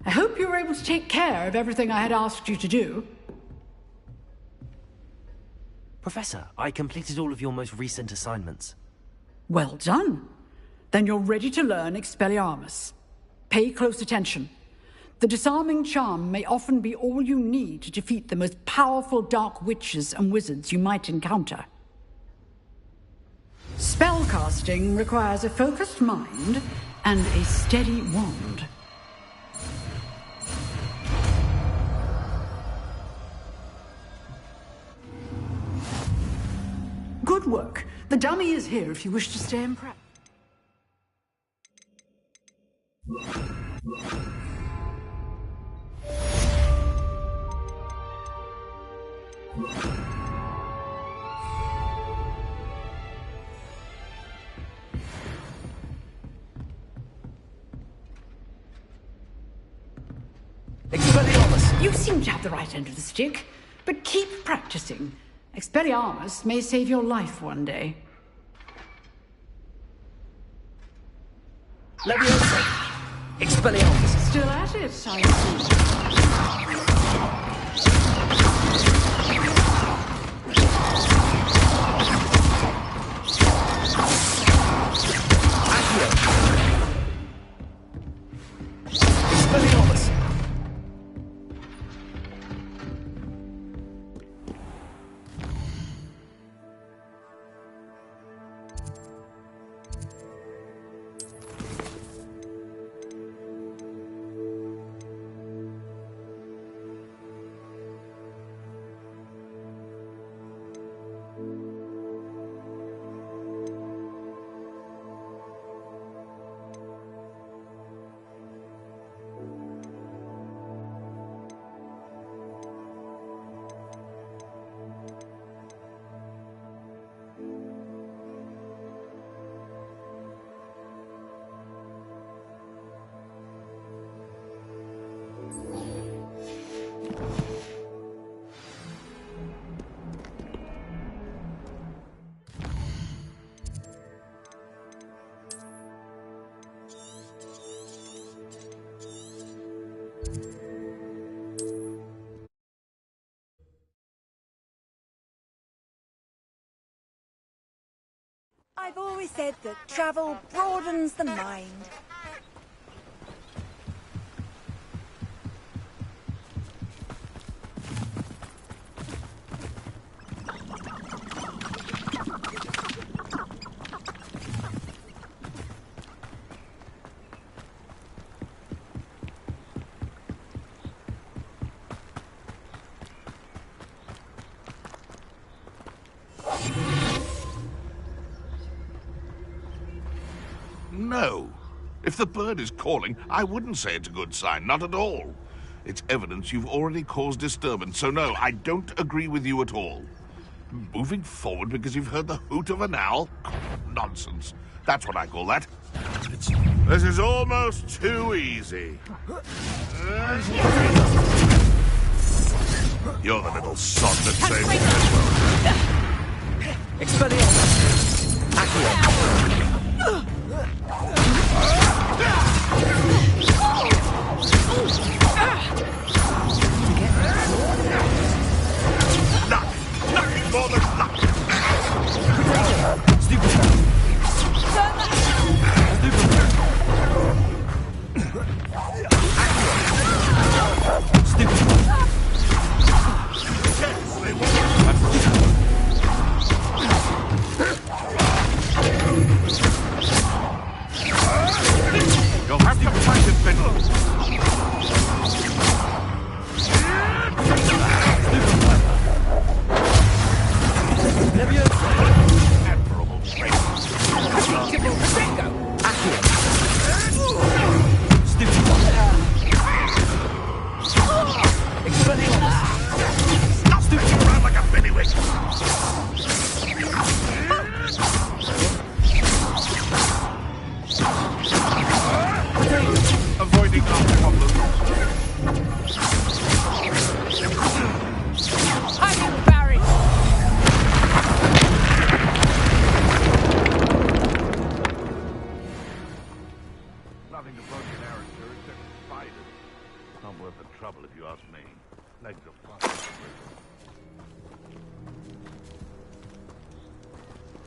I hope you were able to take care of everything I had asked you to do. Professor, I completed all of your most recent assignments. Well done. Then you're ready to learn Expelliarmus. Pay close attention. The disarming charm may often be all you need to defeat the most powerful dark witches and wizards you might encounter. Spellcasting requires a focused mind and a steady wand. Good work. The dummy is here if you wish to stay in prep. Expelliarmus! You seem to have the right end of the stick, but keep practicing. Expelliarmus may save your life one day. Leviosa! Expelliarmus! Still at it, I see. Expelliarmus! I've always said that travel broadens the mind. No. If the bird is calling, I wouldn't say it's a good sign, not at all. It's evidence you've already caused disturbance, so no, I don't agree with you at all. Moving forward because you've heard the hoot of an owl? Nonsense. That's what I call that. This is almost too easy. You're the little sod that saved me. Expelliarmus! Accio! Nothing more than luck.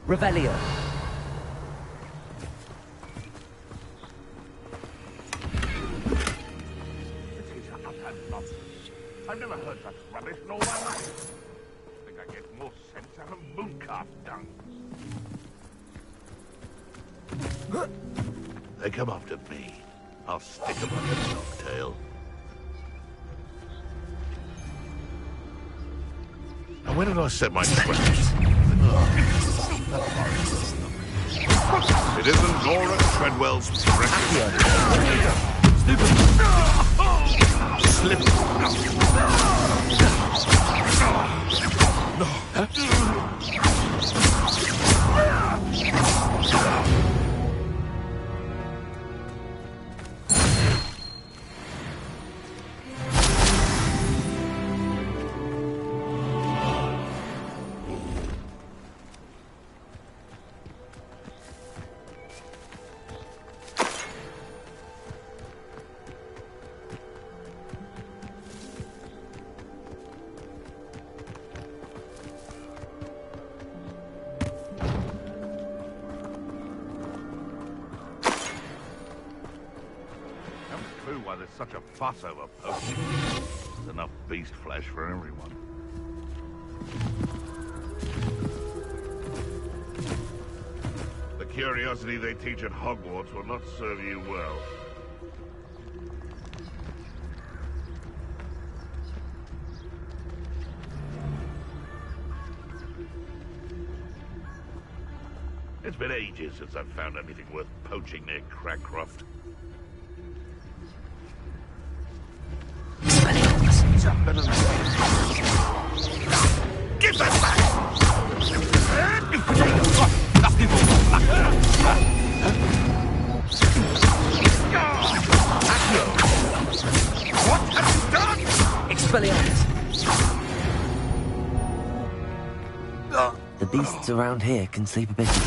Revelio. I've never heard such rubbish in all my life. I think I get more sense out of mooncalf dung. They come after me. I'll stick them on your cocktail. And when did I set my traps? It isn't Laura Treadwell's precious. Slip. Why there's such a fuss over poaching. There's enough beast flesh for everyone. The curiosity they teach at Hogwarts will not serve you well. It's been ages since I've found anything worth poaching near Cragcroft. Give that back! What have you done? Expelliarmus. The beasts around here can sleep a bit easier.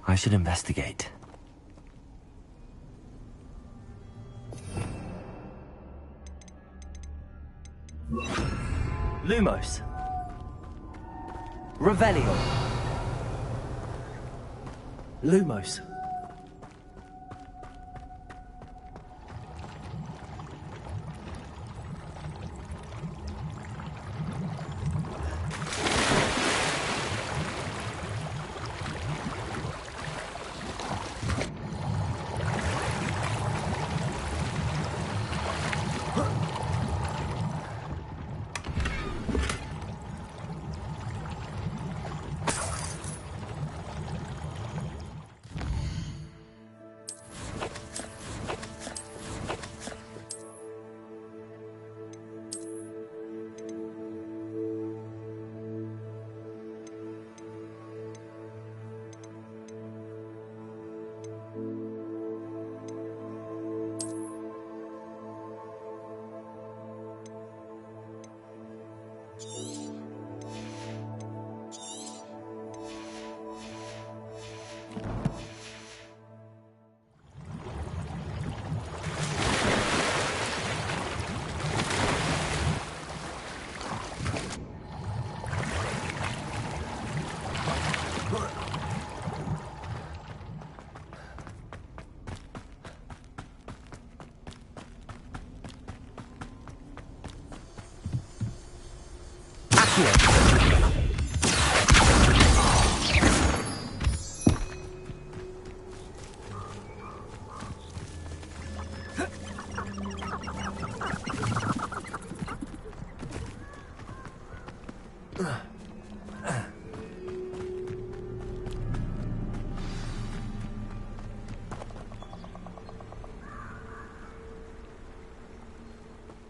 I should investigate. Lumos. Revelio. Lumos.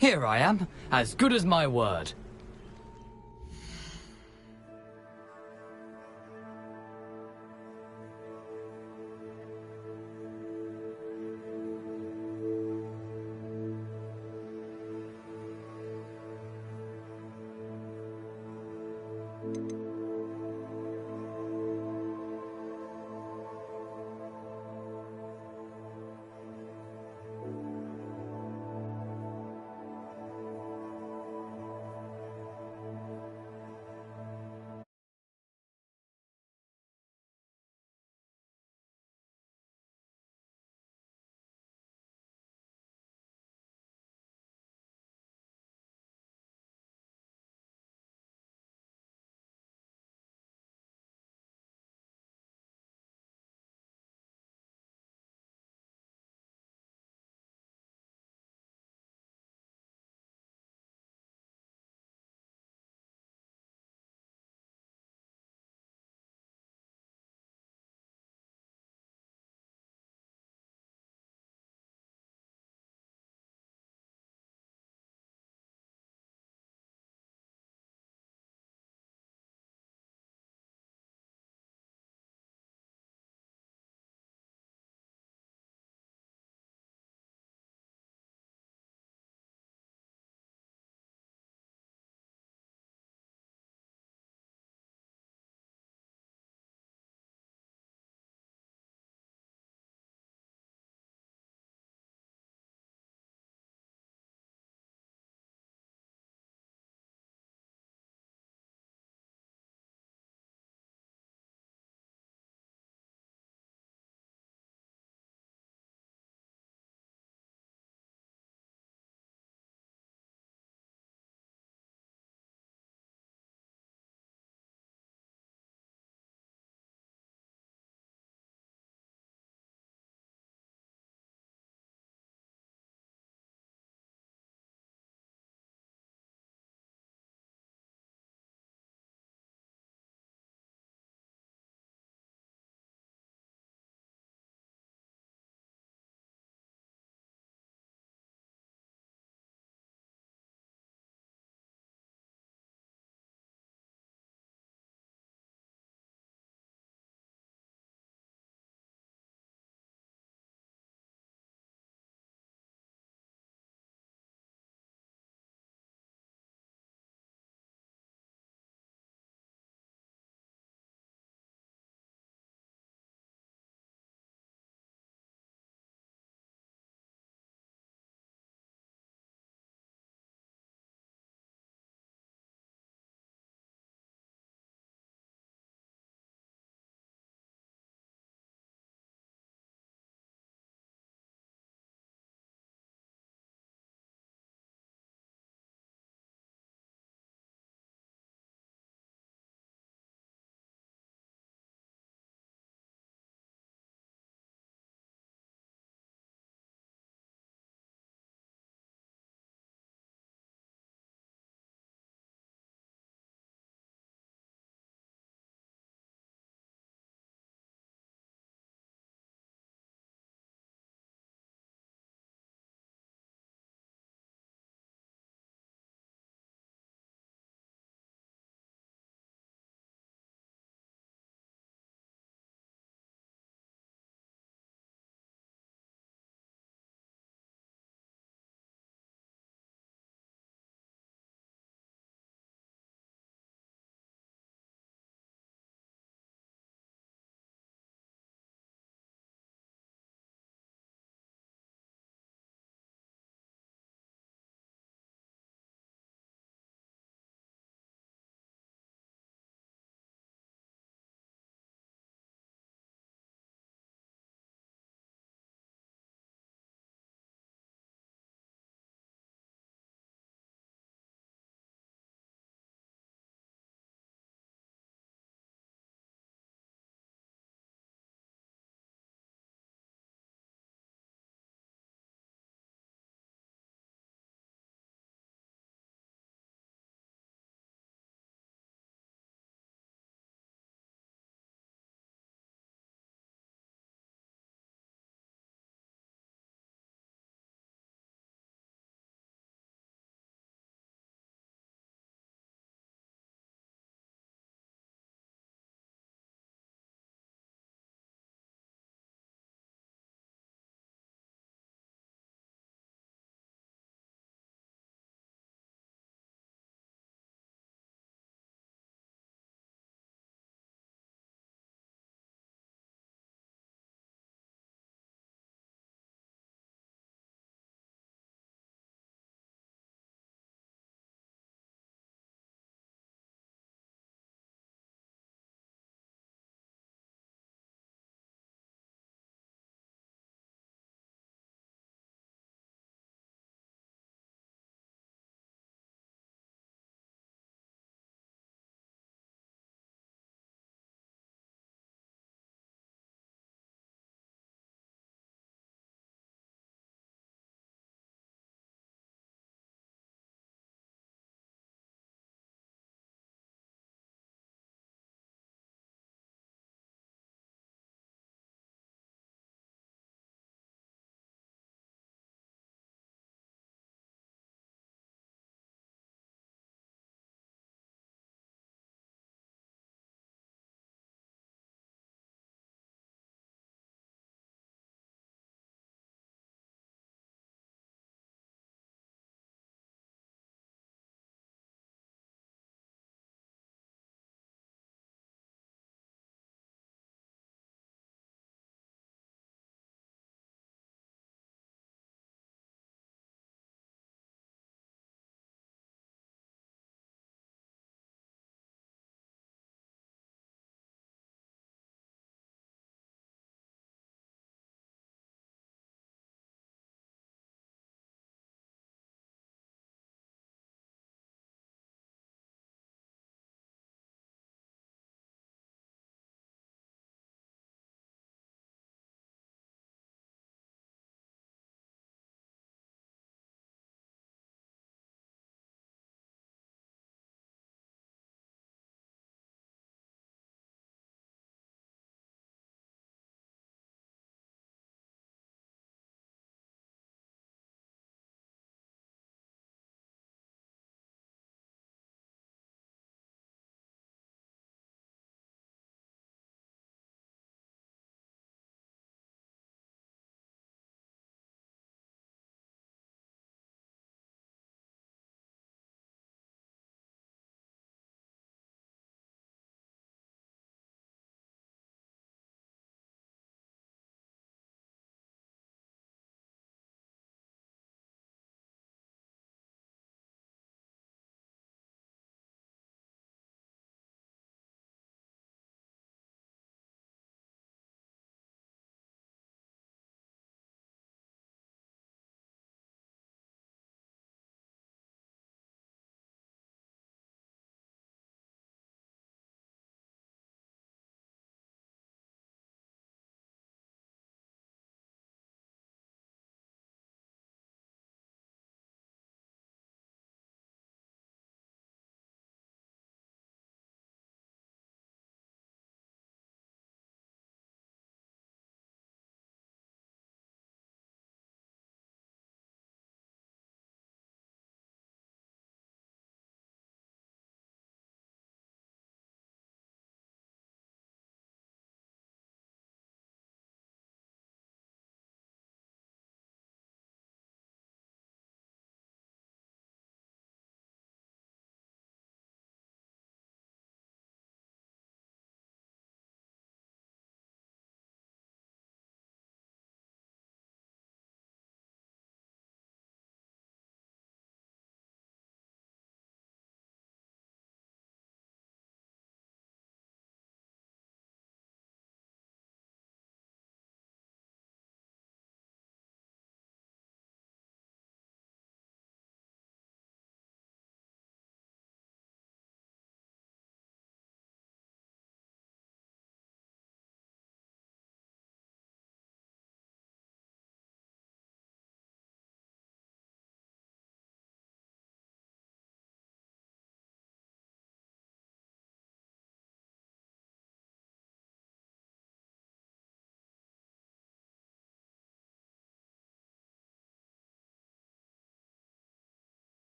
Here I am, as good as my word.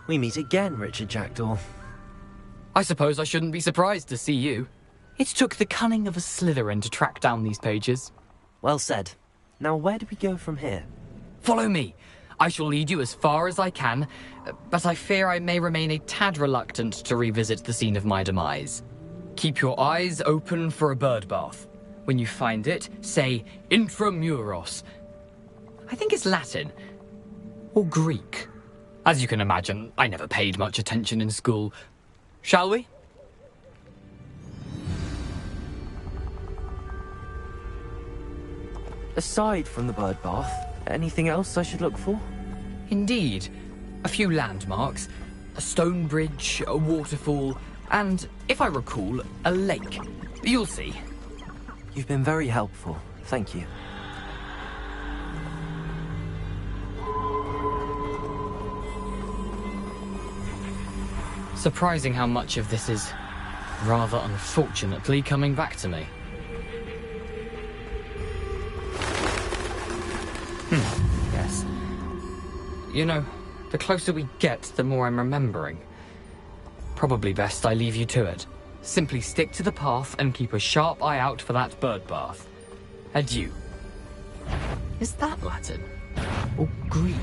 We meet again, Richard Jackdaw. I suppose I shouldn't be surprised to see you. It took the cunning of a Slytherin to track down these pages. Well said. Now where do we go from here? Follow me. I shall lead you as far as I can, but I fear I may remain a tad reluctant to revisit the scene of my demise. Keep your eyes open for a bird bath. When you find it, say Intramuros. I think it's Latin. Or Greek. As you can imagine, I never paid much attention in school. Shall we? Aside from the bird bath, anything else I should look for? Indeed. A few landmarks, a stone bridge, a waterfall, and, if I recall, a lake. You'll see. You've been very helpful. Thank you. Surprising how much of this is, rather unfortunately, coming back to me. Yes. You know, the closer we get, the more I'm remembering. Probably best I leave you to it. Simply stick to the path and keep a sharp eye out for that bird bath. Adieu. Is that Latin? Or Greek?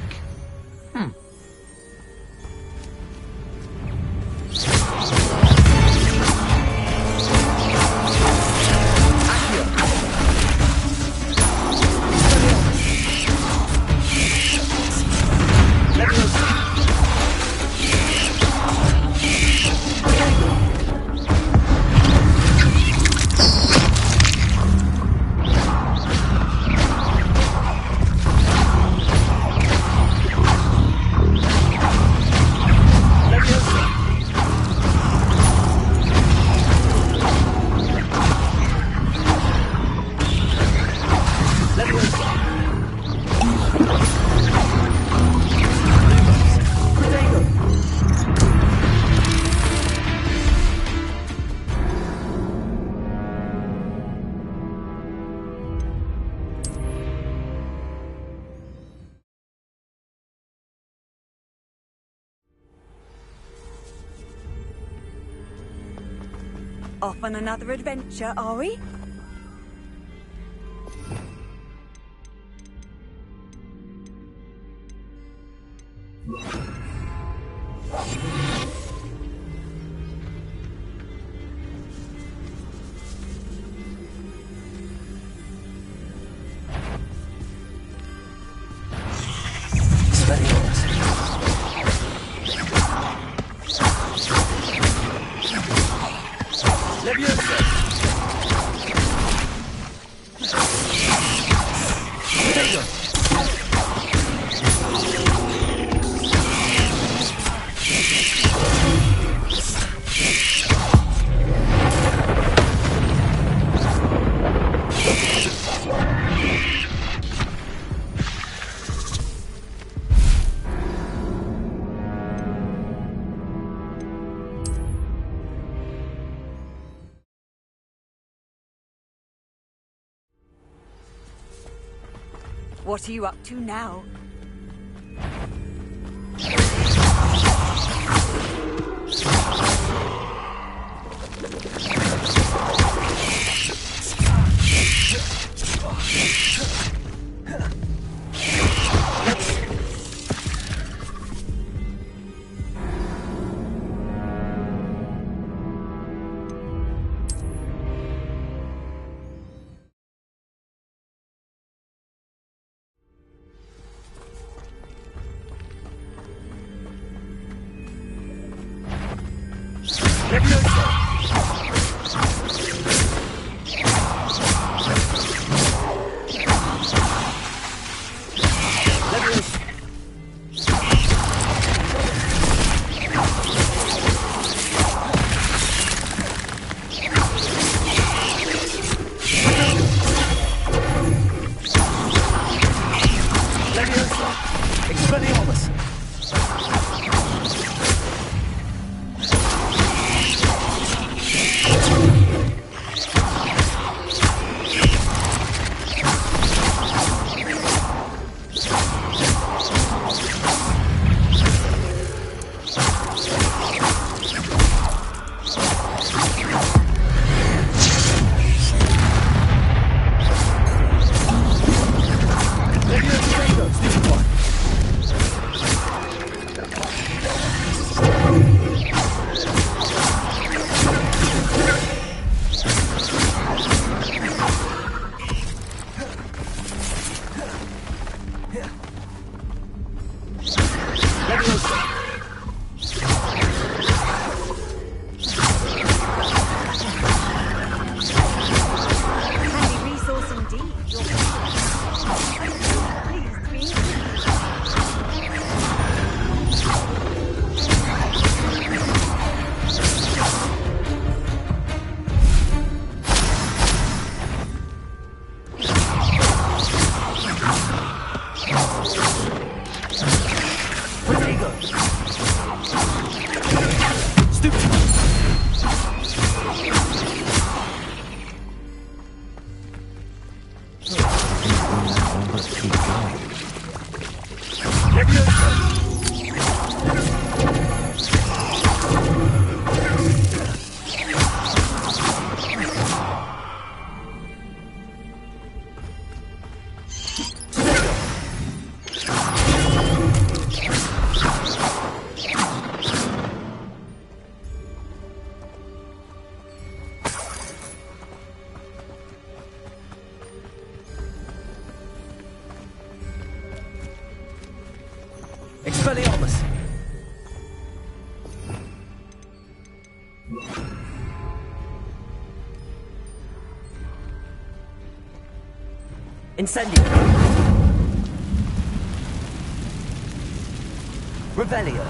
Off on another adventure, are we? What are you up to now? Incendio! Revelio!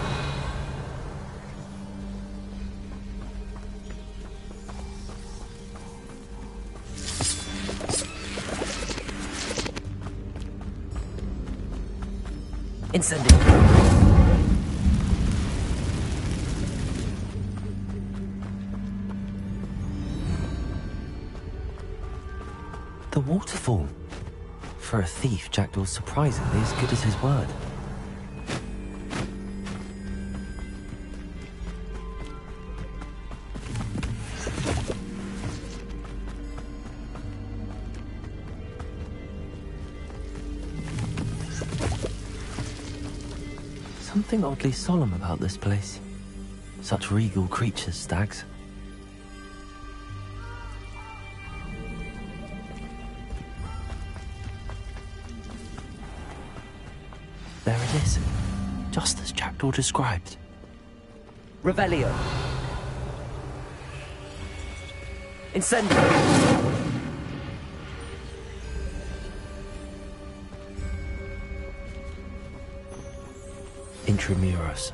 Incendio! The waterfall. For a thief, Jackdaw's surprisingly as good as his word. Something oddly solemn about this place. Such regal creatures, stags. There it is, just as Jackdaw described. Revelio. Incendio. Intramuros.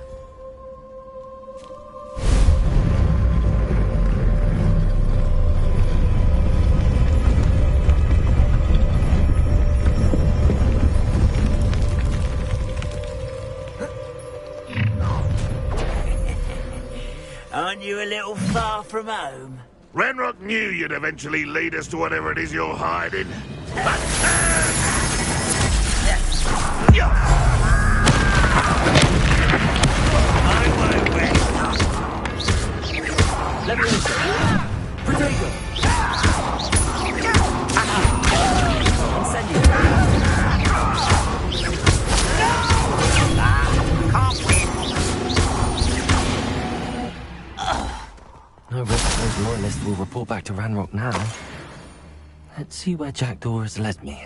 Aren't you a little far from home? Ranrock knew you'd eventually lead us to whatever it is you're hiding. No risk those loyalists will report back to Ranrock now. Let's see where Jackdaw has led me.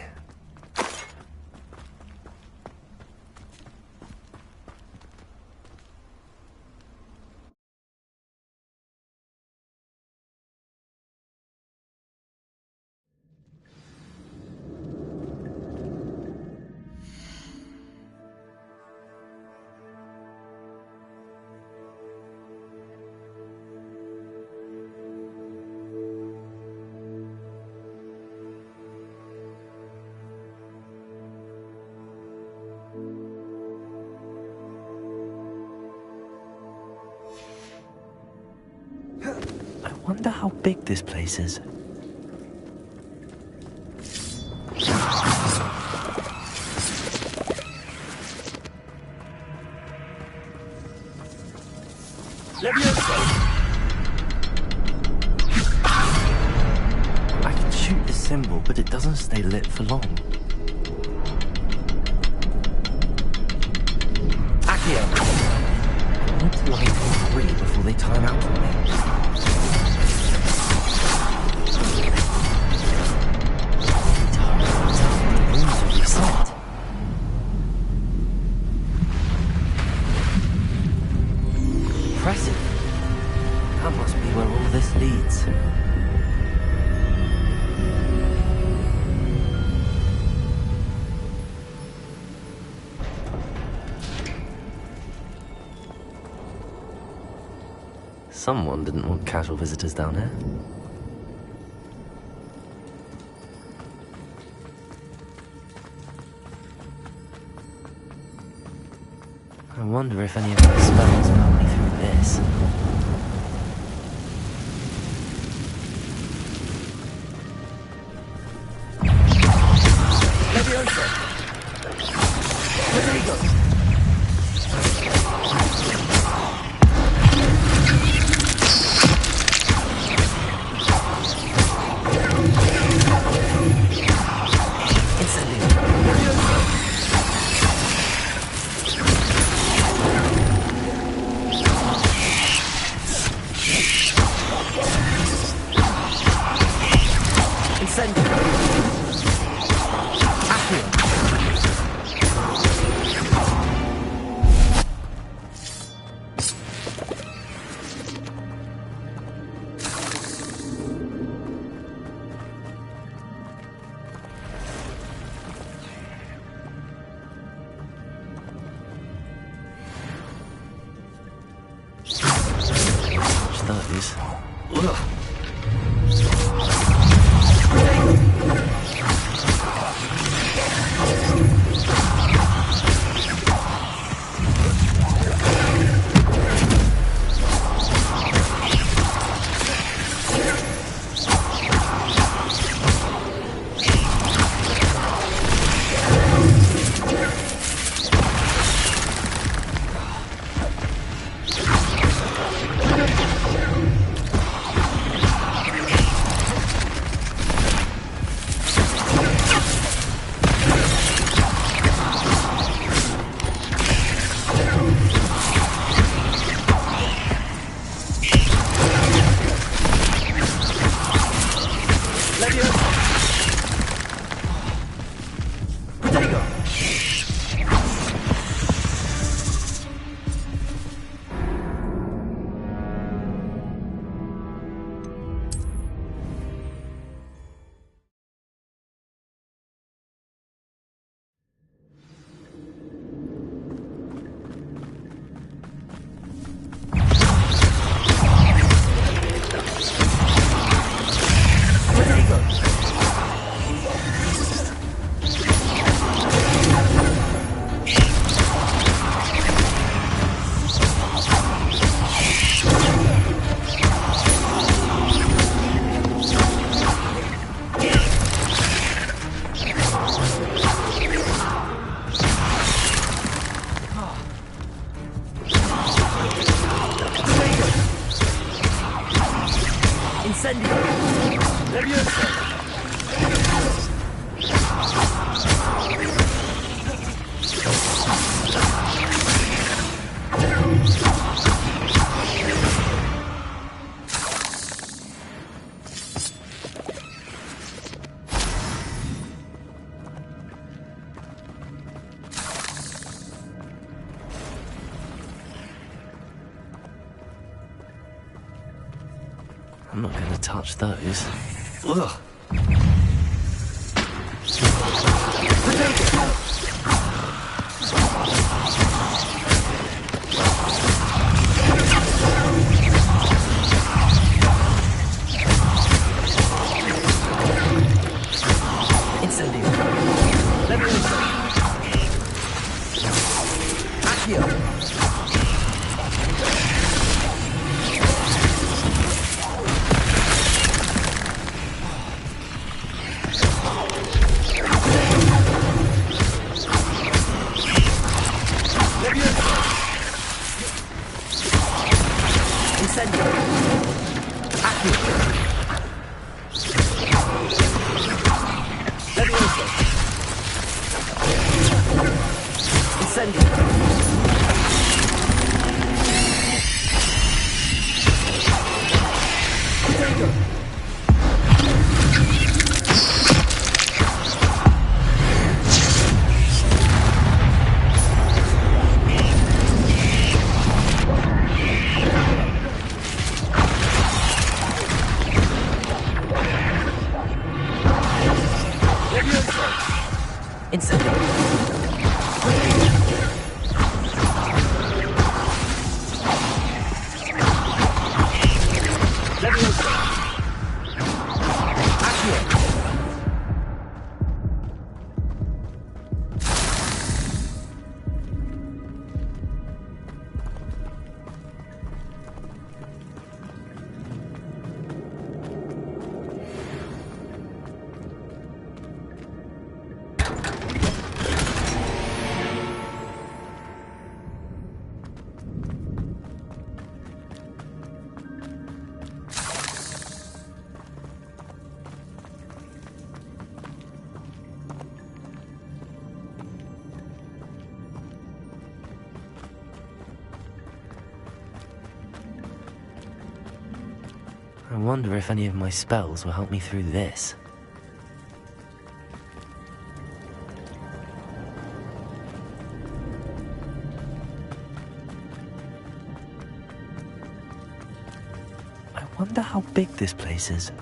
I wonder how big this place is. I can shoot the symbol, but it doesn't stay lit for long. Accio! I need to light all three before they time out on me. Impressive. That must be where all this leads. Someone didn't want casual visitors down here. I wonder if any of my spells help me through this. those. Ugh. I'm not going to touch those. Ugh. I wonder if any of my spells will help me through this. I wonder how big this place is.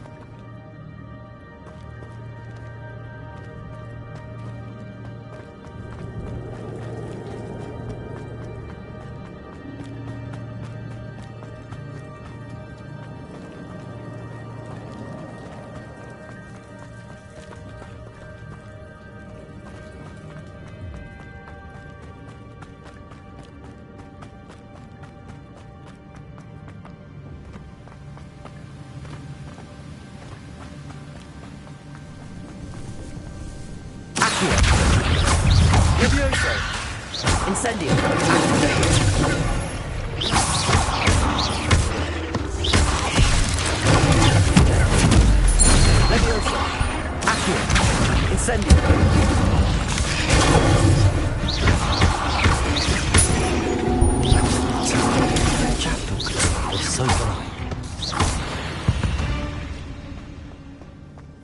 Levioso! Incendio! Activate! Levioso! Accio! Incendio! Jackdaw was so blind.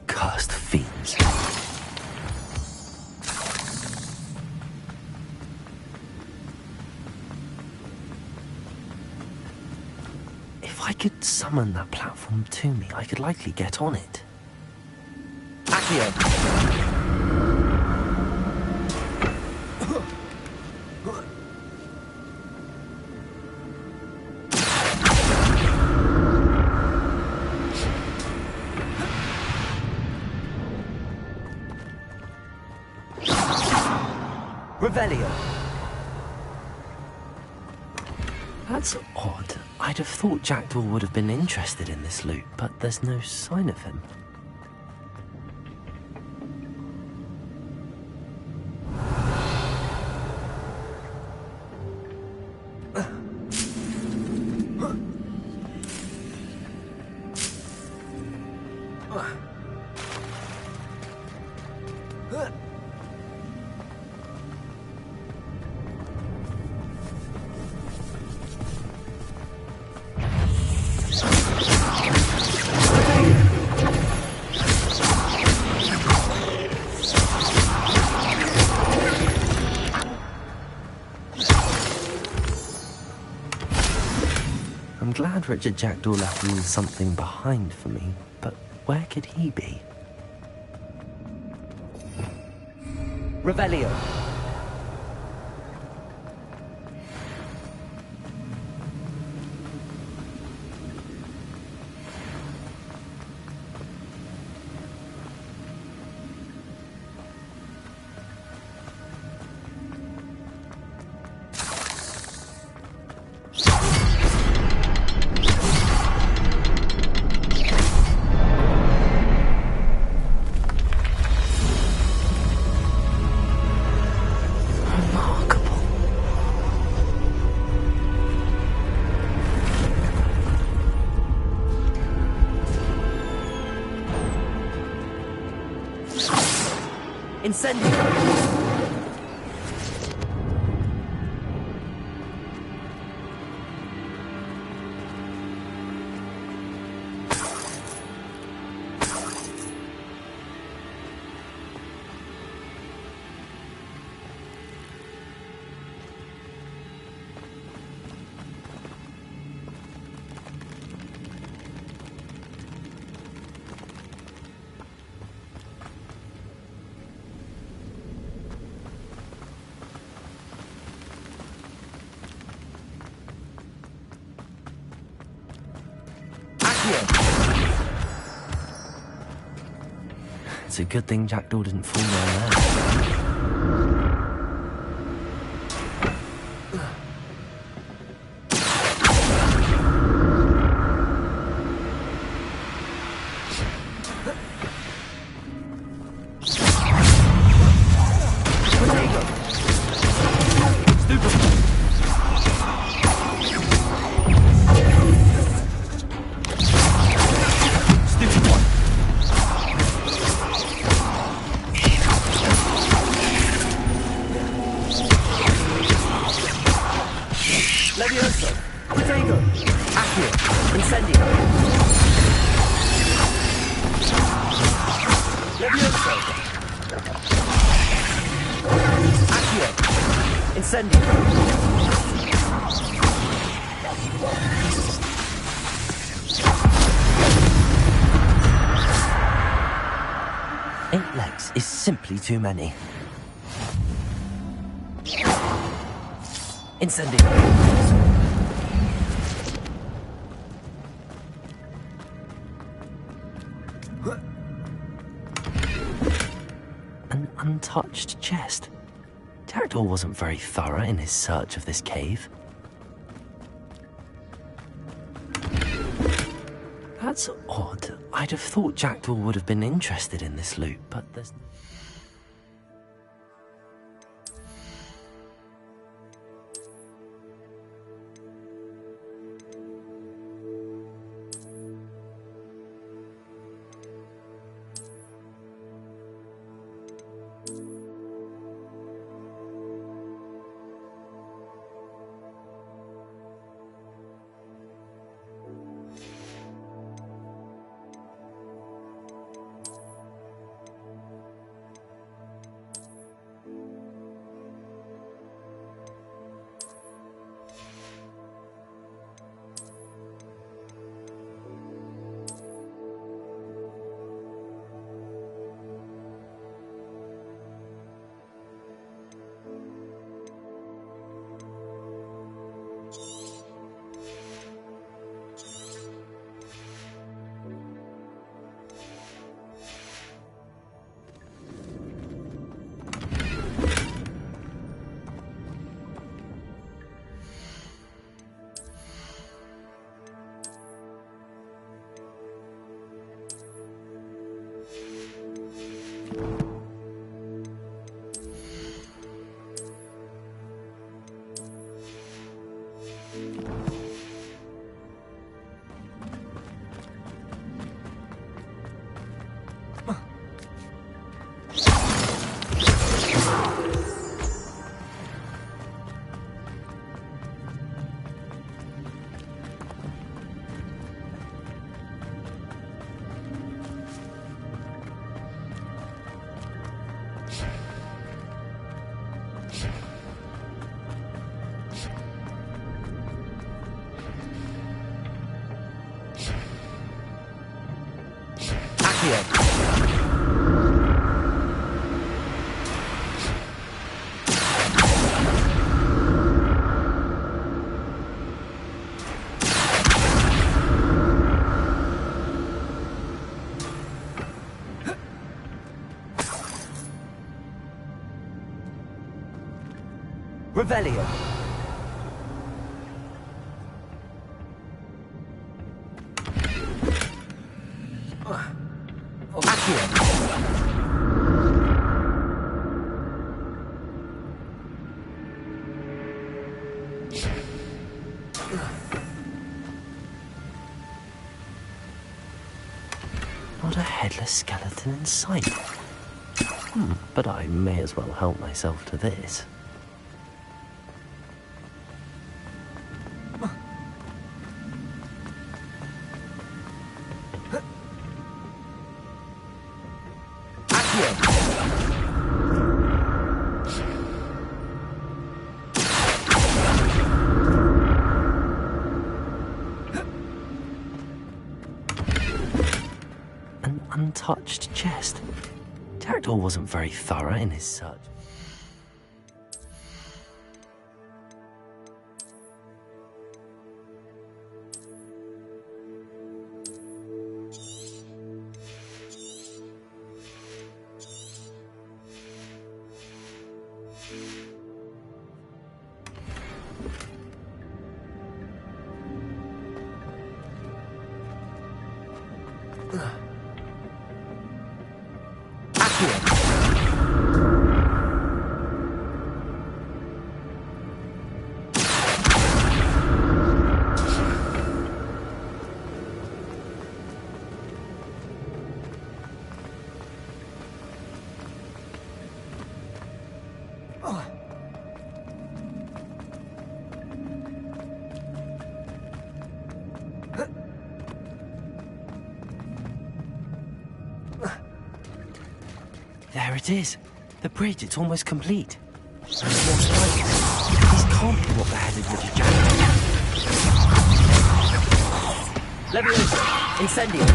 Cursed fiends. If I could summon that platform to me, I could likely get on it. Accio! Revelio. That's odd. I'd have thought Jackdaw would have been interested in this loot, but there's no sign of him. I'm glad Richard Jackdaw left a little something behind for me, but where could he be? Revelio. Incendio! It's a good thing Jackdaw didn't fall down there. Levioso, Protego, Accio, Incendio. Levioso. Accio, Incendio. Eight legs is simply too many. Incendio. An untouched chest. Jackdaw wasn't very thorough in his search of this cave. That's odd. I'd have thought Jackdaw would have been interested in this loot, but there's... Revelio. Not a headless skeleton in sight. But I may as well help myself to this. An untouched chest. Jackdaw wasn't very thorough in his search. There it is. The bridge, it's almost complete. These can't be what beheaded Richard Jackdaw. Leviosa! Incendio!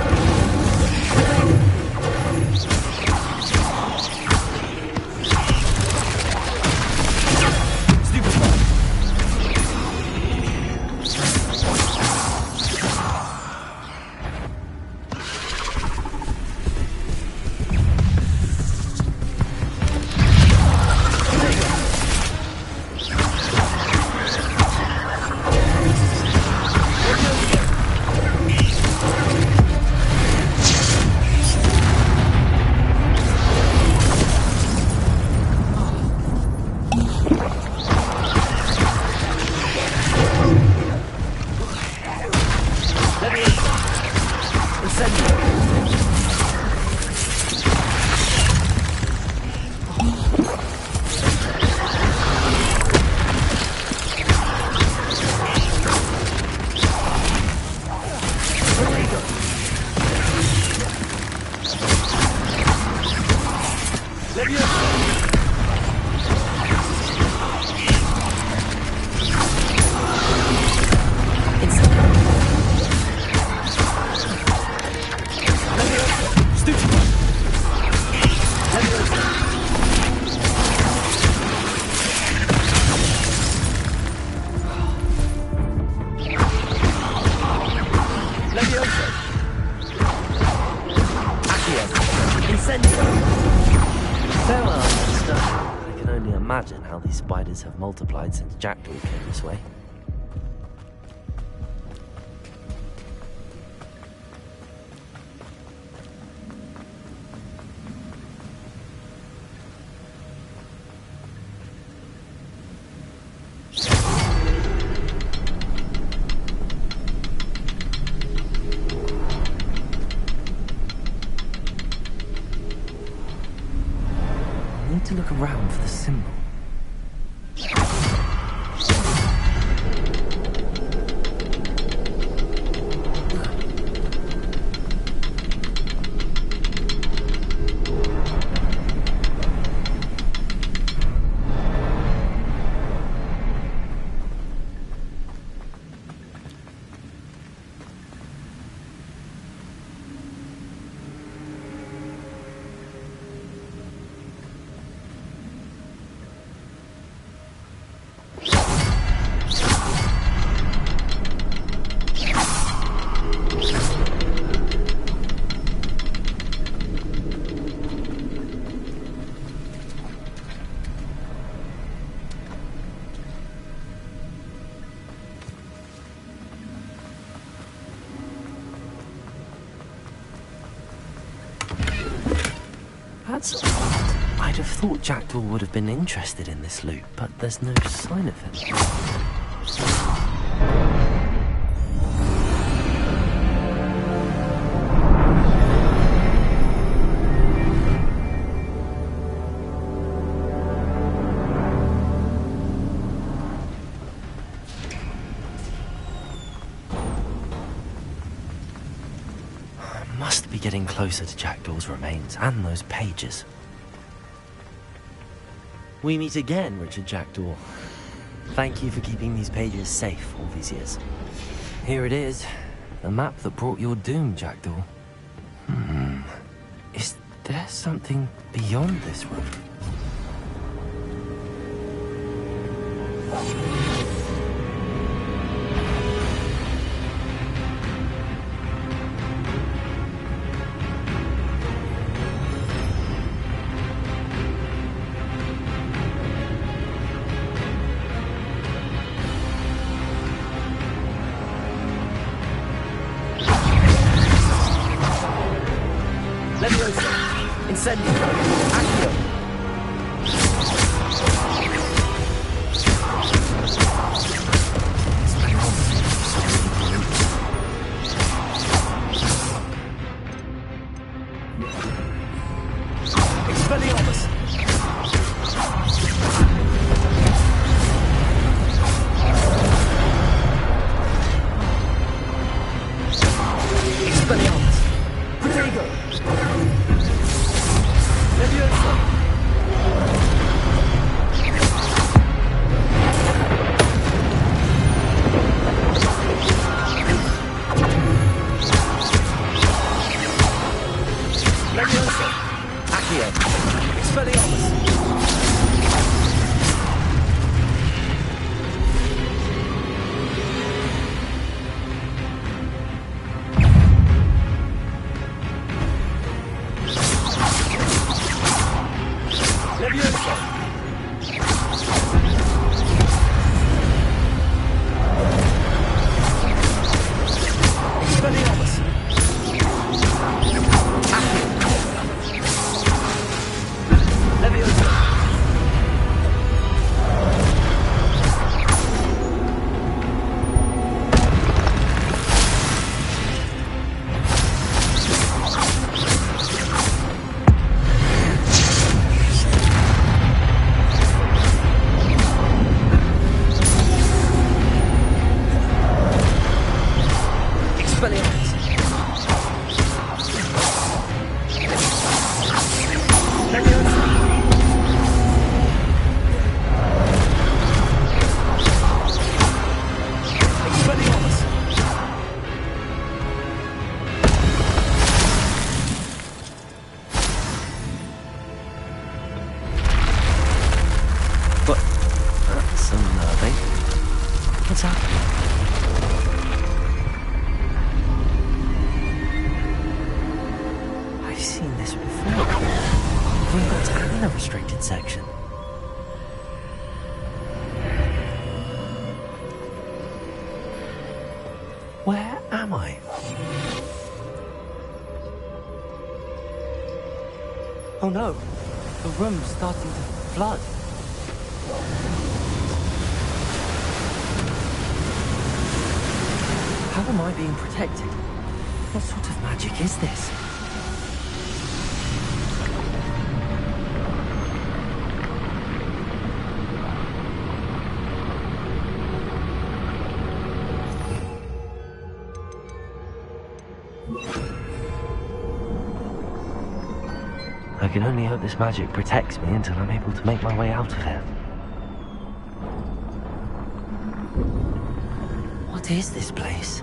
Farewell, Master. I can only imagine how these spiders have multiplied since Jackdaw came this way. To look around for the symbol. evidence. I'd have thought Jackdaw would have been interested in this loot, but there's no sign of him. Must be getting closer to Jackdaw's remains and those pages. We meet again, Richard Jackdaw. Thank you for keeping these pages safe all these years. Here it is, the map that brought your doom, Jackdaw. Is there something beyond this room? Incendio! Accio! Expelliarmus! Expelliarmus! Protego! What's happening? I've seen this before. We've got in a restricted section. Where am I? Oh no, the room's starting to flood. How am I being protected? What sort of magic is this? I can only hope this magic protects me until I'm able to make my way out of here. What is this place?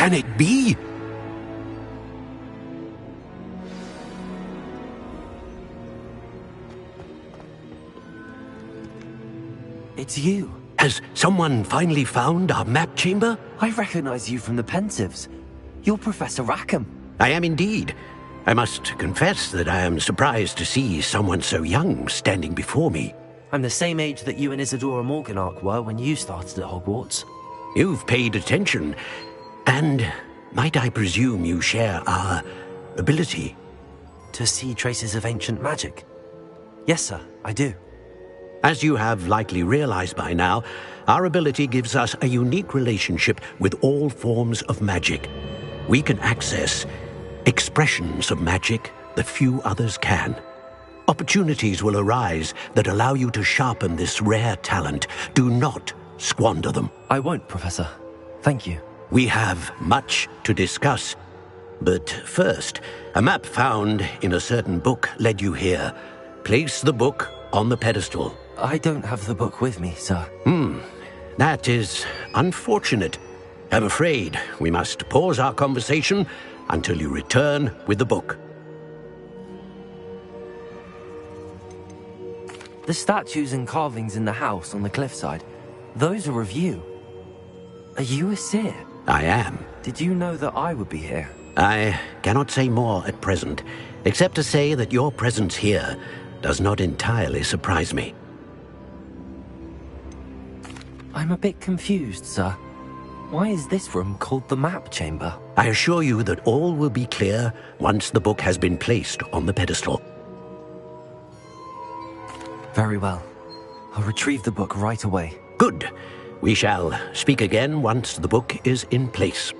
can it be? It's you. Has someone finally found our map chamber? I recognize you from the Pensieves. You're Professor Rackham. I am indeed. I must confess that I am surprised to see someone so young standing before me. I'm the same age that you and Isadora Morganach were when you started at Hogwarts. You've paid attention, and might I presume you share our ability? To see traces of ancient magic? Yes, sir, I do. As you have likely realized by now, our ability gives us a unique relationship with all forms of magic. We can access expressions of magic that few others can. Opportunities will arise that allow you to sharpen this rare talent. Do not squander them. I won't, Professor. Thank you. We have much to discuss. But first, a map found in a certain book led you here. Place the book on the pedestal. I don't have the book with me, sir. That is unfortunate. I'm afraid we must pause our conversation until you return with the book. The statues and carvings in the house on the cliffside, those are of you. Are you a seer? I am. Did you know that I would be here? I cannot say more at present, except to say that your presence here does not entirely surprise me. I'm a bit confused, sir. Why is this room called the map chamber? I assure you that all will be clear once the book has been placed on the pedestal. Very well. I'll retrieve the book right away. Good. We shall speak again once the book is in place.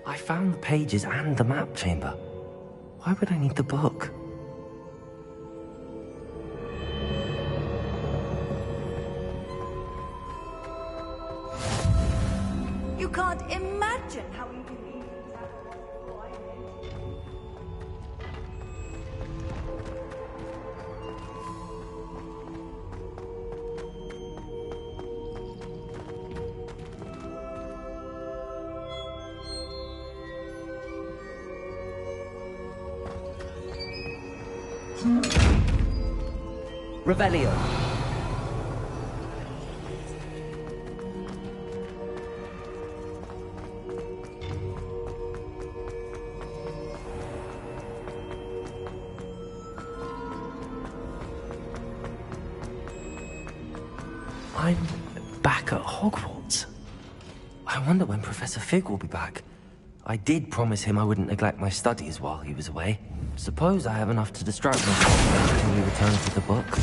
I found the pages and the map chamber. Why would I need the book? You can't imagine how inconvenient that was. Revelio. I'm back at Hogwarts. I wonder when Professor Fig will be back. I did promise him I wouldn't neglect my studies while he was away. Suppose I have enough to distract myself until he returns with the book.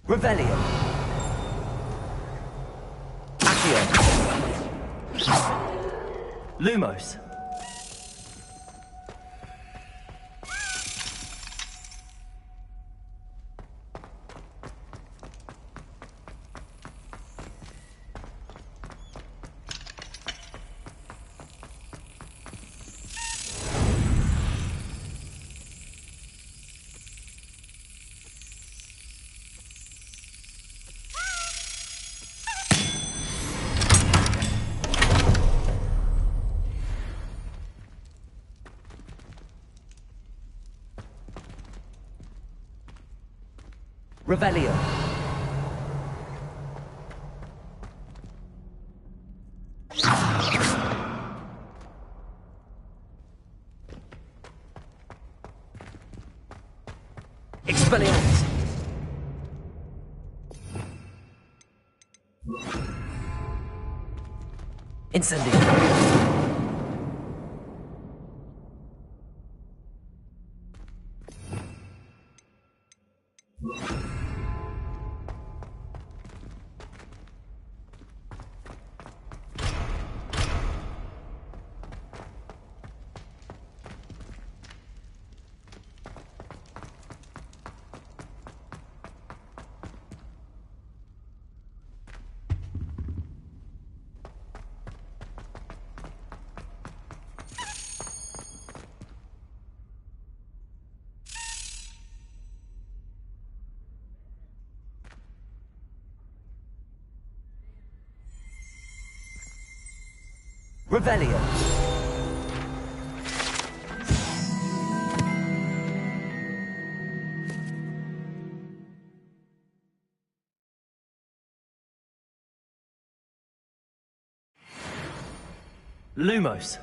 Revelio. Accio. Lumos. Revelio. Expelliarmus. Incendio. Revelio. Lumos.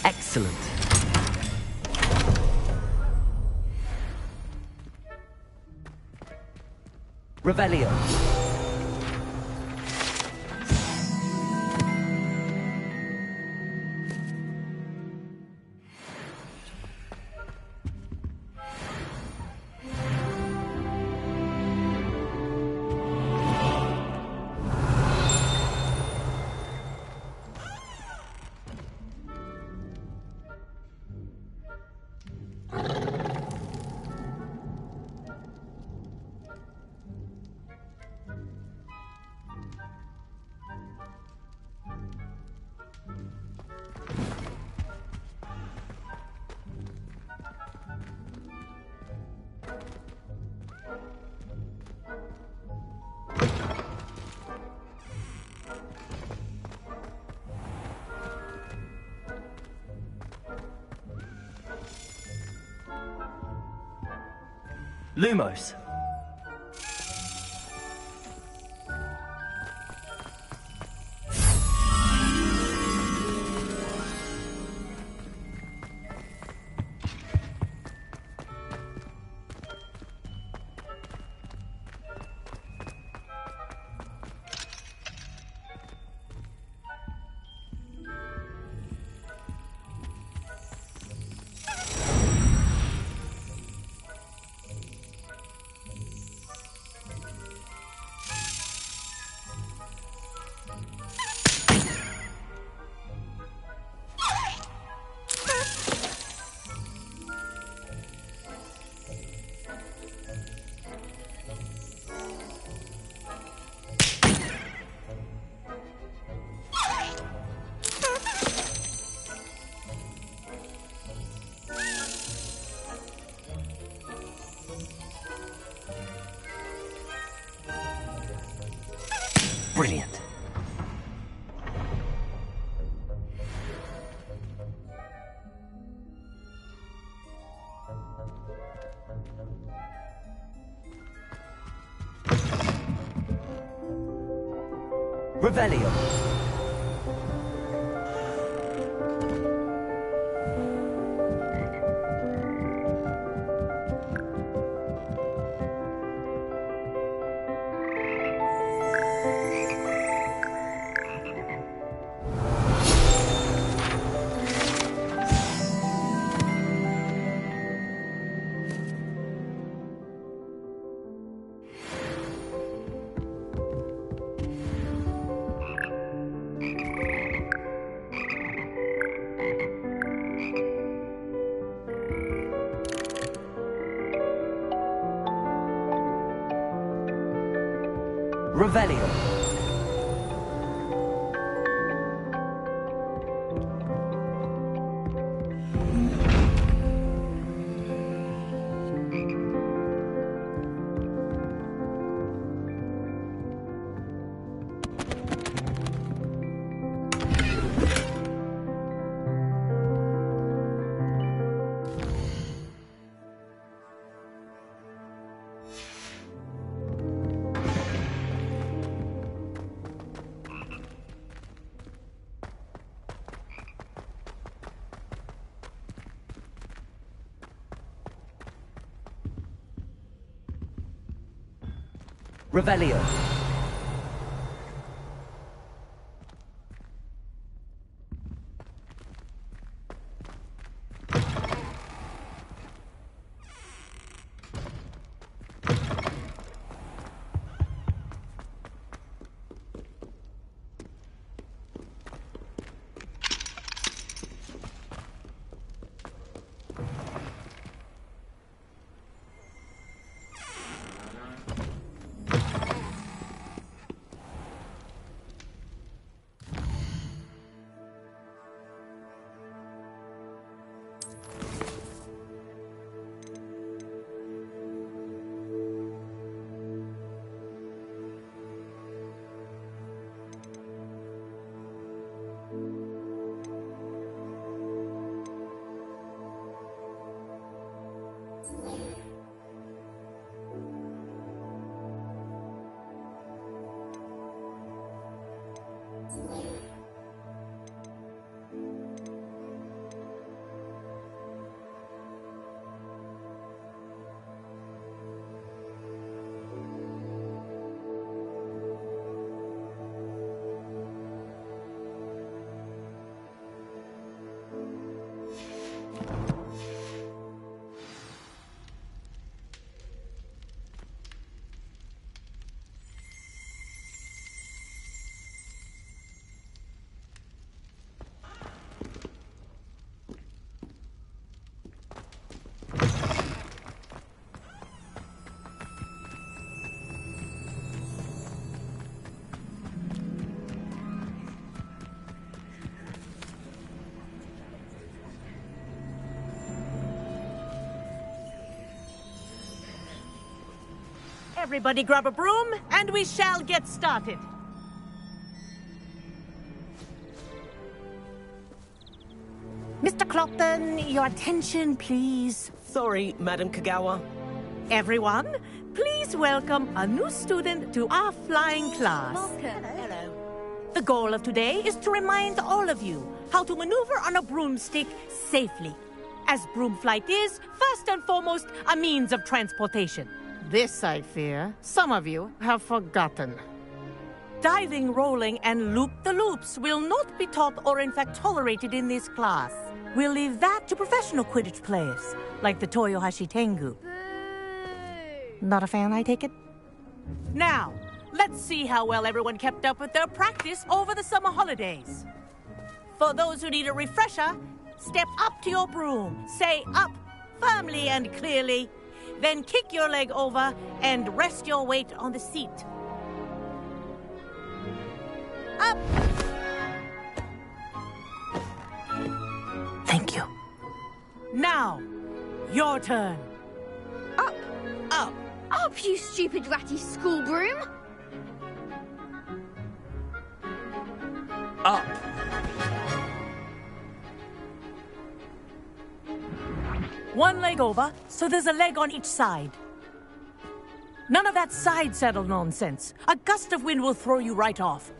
Excellent. Revelio. Lumos. Brilliant. Revelio. Revelio. Revelio. Everybody grab a broom, and we shall get started. Mr. Clopton, your attention, please. Sorry, Madam Kagawa. Everyone, please welcome a new student to our flying class. Hello. The goal of today is to remind all of you how to maneuver on a broomstick safely, as broom flight is, first and foremost, a means of transportation. This, I fear, some of you have forgotten. Diving, rolling, and loop-the-loops will not be taught or in fact tolerated in this class. We'll leave that to professional Quidditch players, like the Toyohashi Tengu. Not a fan, I take it? Now, let's see how well everyone kept up with their practice over the summer holidays. For those who need a refresher, step up to your broom, say up firmly and clearly, then kick your leg over and rest your weight on the seat. Up! Thank you. Now, your turn. Up! Up! Up, you stupid ratty school broom! Up! One leg over, so there's a leg on each side. None of that side saddle nonsense. A gust of wind will throw you right off.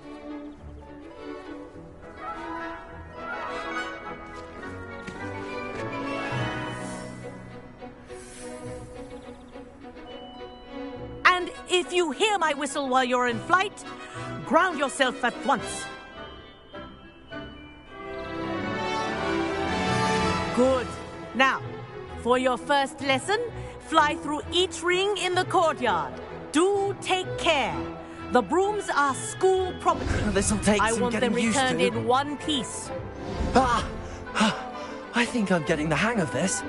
And if you hear my whistle while you're in flight, ground yourself at once. Good. Now, for your first lesson, fly through each ring in the courtyard. Do take care. The brooms are school property. This'll take I some want them getting used returned to. in one piece. I think I'm getting the hang of this.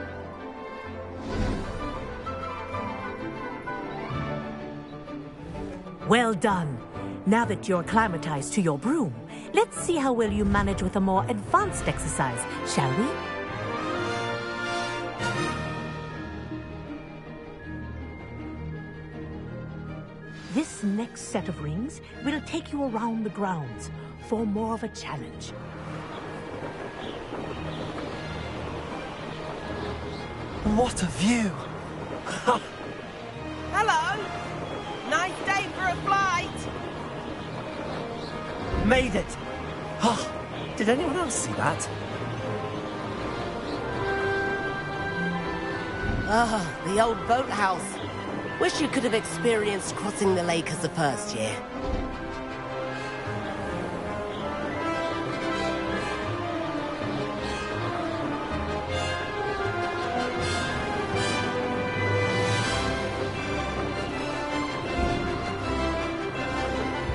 Well done. Now that you're acclimatized to your broom, let's see how well you manage with a more advanced exercise, shall we? This next set of rings will take you around the grounds for more of a challenge. What a view! Hello! Nice day for a flight! Made it! Oh, did anyone else see that? Ah, the old boathouse. Wish you could have experienced crossing the lake as a first year.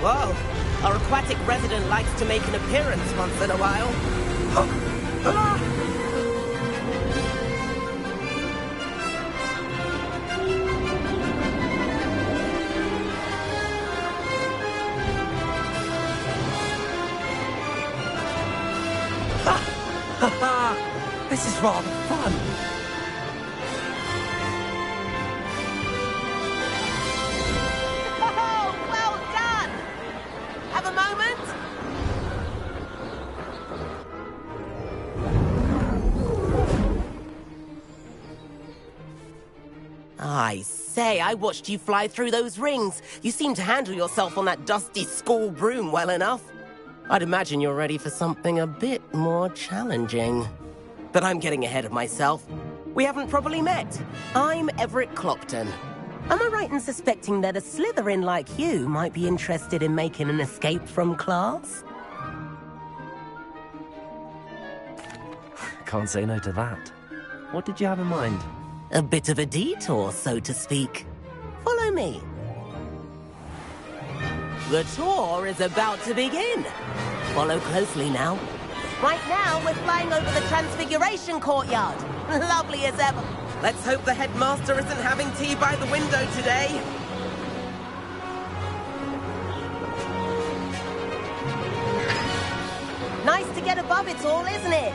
Whoa! Our aquatic resident likes to make an appearance once in a while. This is rather fun. Oh, well done! Have a moment? I say, I watched you fly through those rings. You seem to handle yourself on that dusty school broom well enough. I'd imagine you're ready for something a bit more challenging. But I'm getting ahead of myself. We haven't properly met. I'm Everett Clopton. Am I right in suspecting that a Slytherin like you might be interested in making an escape from class? Can't say no to that. What did you have in mind? A bit of a detour, so to speak. Follow me. The tour is about to begin. Follow closely now. Right now, we're flying over the Transfiguration Courtyard. Lovely as ever. Let's hope the headmaster isn't having tea by the window today. Nice to get above it all, isn't it?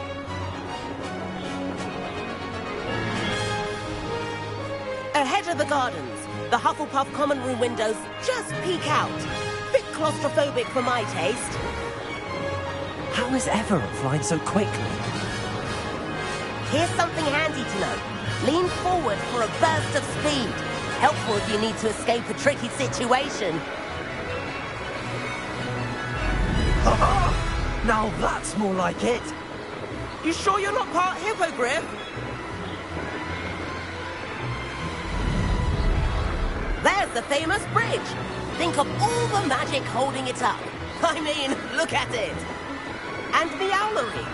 Ahead of the gardens, the Hufflepuff common room windows just peek out. Bit claustrophobic for my taste. How is Everett flying so quickly? Here's something handy to know. Lean forward for a burst of speed. Helpful if you need to escape a tricky situation. Now that's more like it. You sure you're not part hippogriff? There's the famous bridge. Think of all the magic holding it up. I mean, look at it. And the owlery.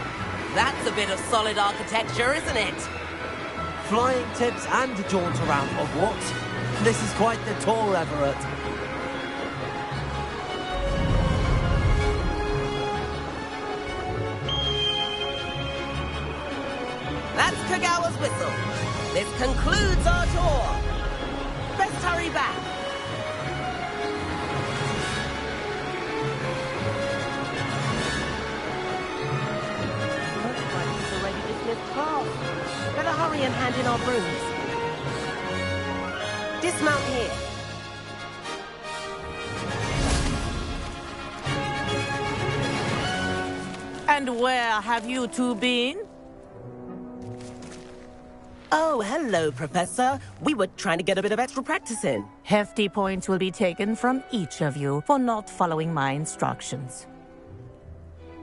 That's a bit of solid architecture, isn't it? Flying tips and a jaunt around Hogwarts. This is quite the tour, Everett. That's Kagawa's whistle. This concludes our tour. Best hurry back. Looks like he's already dismissed class. Better hurry and hand in our brooms. Dismount here. And where have you two been? Oh, hello, Professor. We were trying to get a bit of extra practice in. Hefty points will be taken from each of you for not following my instructions.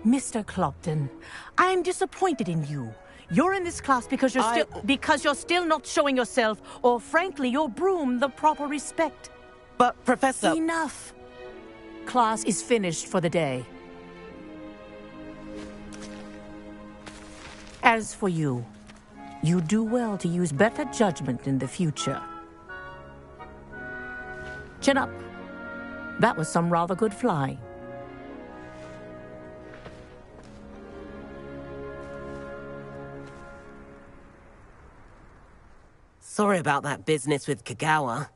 Mr. Clopton, I'm disappointed in you. You're in this class because you're still not showing yourself, or frankly, your broom the proper respect. But, Professor... Enough. Class is finished for the day. As for you, you do well to use better judgment in the future. Chin up. That was some rather good flying. Sorry about that business with Kagawa,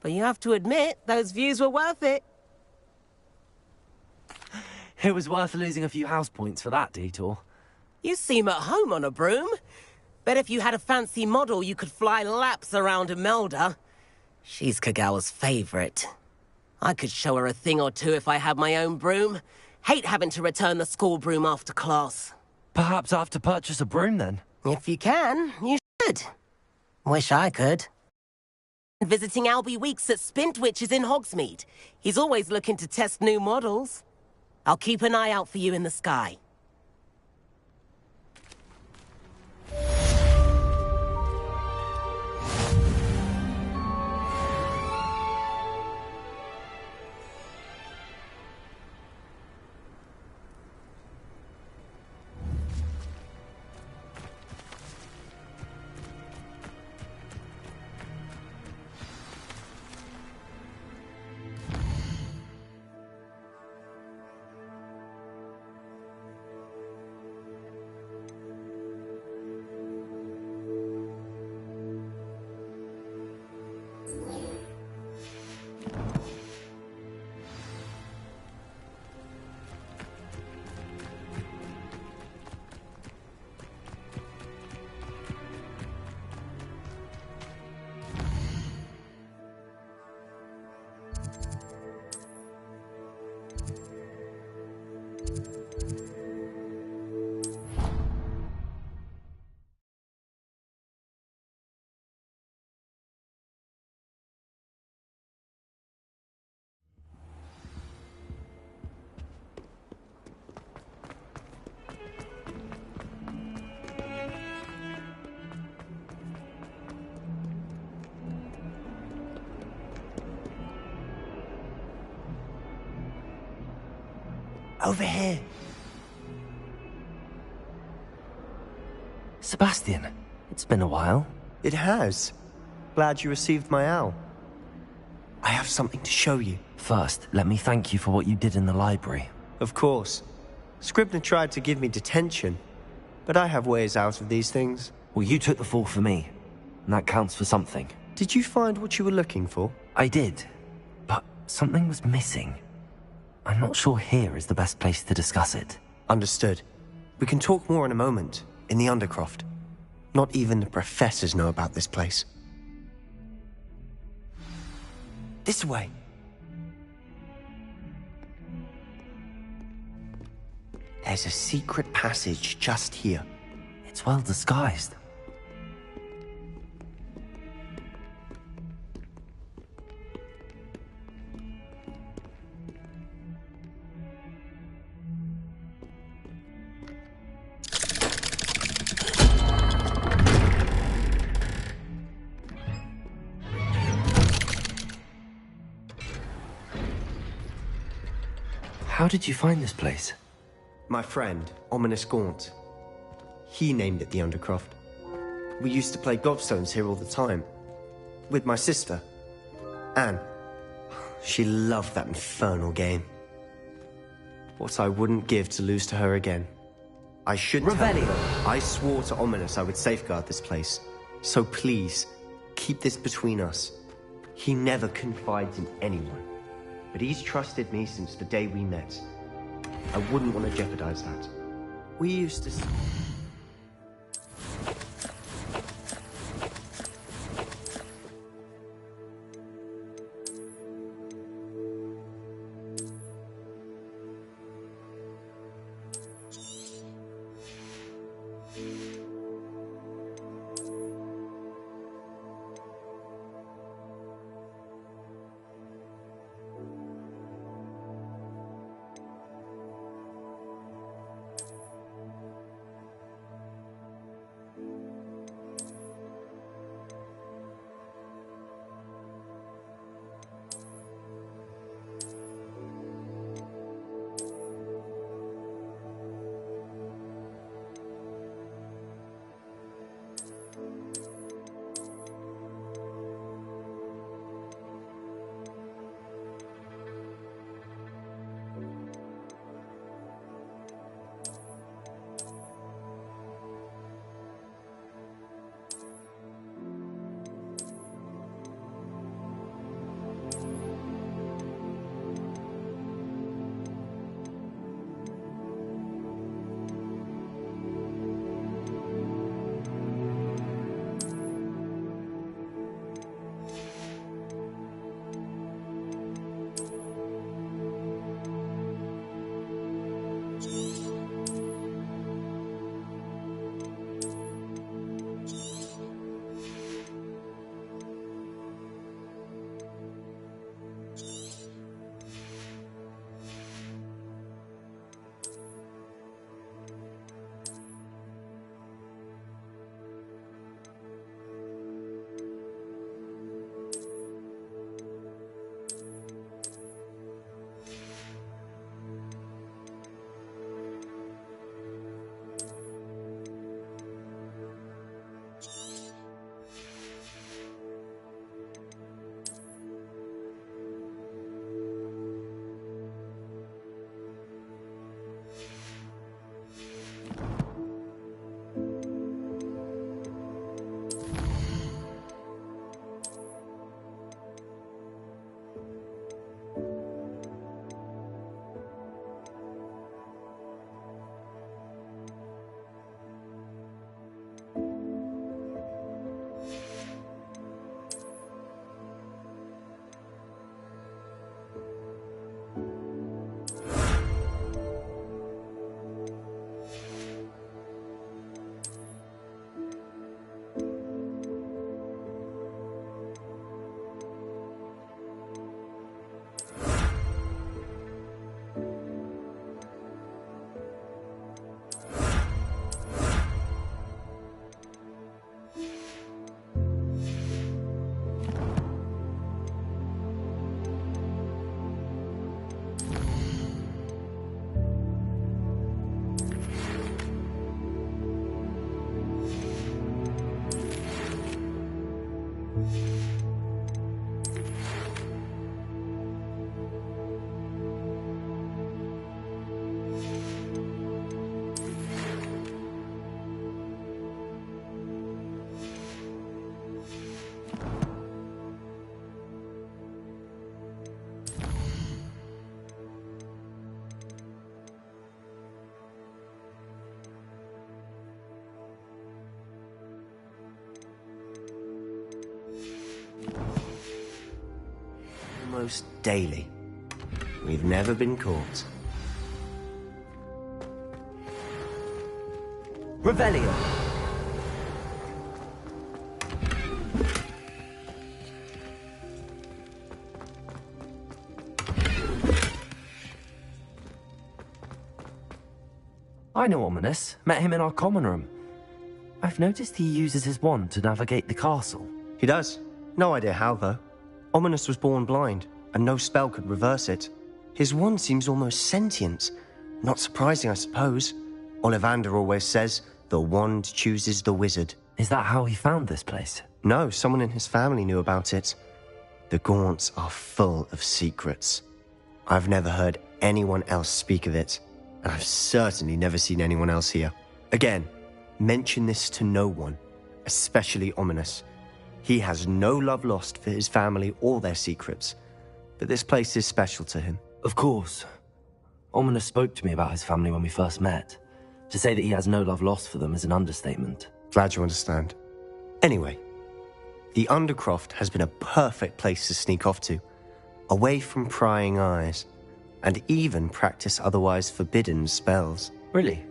but you have to admit, those views were worth it. It was worth losing a few house points for that detour. You seem at home on a broom. Bet if you had a fancy model, you could fly laps around Imelda. She's Kagawa's favorite. I could show her a thing or two if I had my own broom. Hate having to return the school broom after class. Perhaps I have to purchase a broom then? If you can, you should. Wish I could. Visiting Albie Weeks at Spintwitches in Hogsmeade. He's always looking to test new models. I'll keep an eye out for you in the sky. Over here. Sebastian, it's been a while. It has. Glad you received my owl. I have something to show you. First, let me thank you for what you did in the library. Of course. Scribner tried to give me detention, but I have ways out of these things. Well, you took the fall for me, and that counts for something. Did you find what you were looking for? I did, but something was missing. I'm not sure here is the best place to discuss it. Understood. We can talk more in a moment, in the Undercroft. Not even the professors know about this place. This way. There's a secret passage just here. It's well disguised. How did you find this place? My friend, Ominous Gaunt. He named it the Undercroft. We used to play gobstones here all the time. With my sister, Anne. She loved that infernal game. What I wouldn't give to lose to her again. I should tell her. I swore to Ominous I would safeguard this place. So please, keep this between us. He never confides in anyone. But he's trusted me since the day we met. I wouldn't want to jeopardize that. We used to... Almost daily. We've never been caught. Revelio! I know Ominous. Met him in our common room. I've noticed he uses his wand to navigate the castle. He does. No idea how, though. Ominous was born blind, and no spell could reverse it. His wand seems almost sentient. Not surprising, I suppose. Ollivander always says, the wand chooses the wizard. Is that how he found this place? No, someone in his family knew about it. The Gaunts are full of secrets. I've never heard anyone else speak of it, and I've certainly never seen anyone else here. Again, mention this to no one, especially Ominis. He has no love lost for his family or their secrets, but this place is special to him. Of course. Ominis spoke to me about his family when we first met. To say that he has no love lost for them is an understatement. Glad you understand. Anyway, the Undercroft has been a perfect place to sneak off to, away from prying eyes, and even practice otherwise forbidden spells. Really?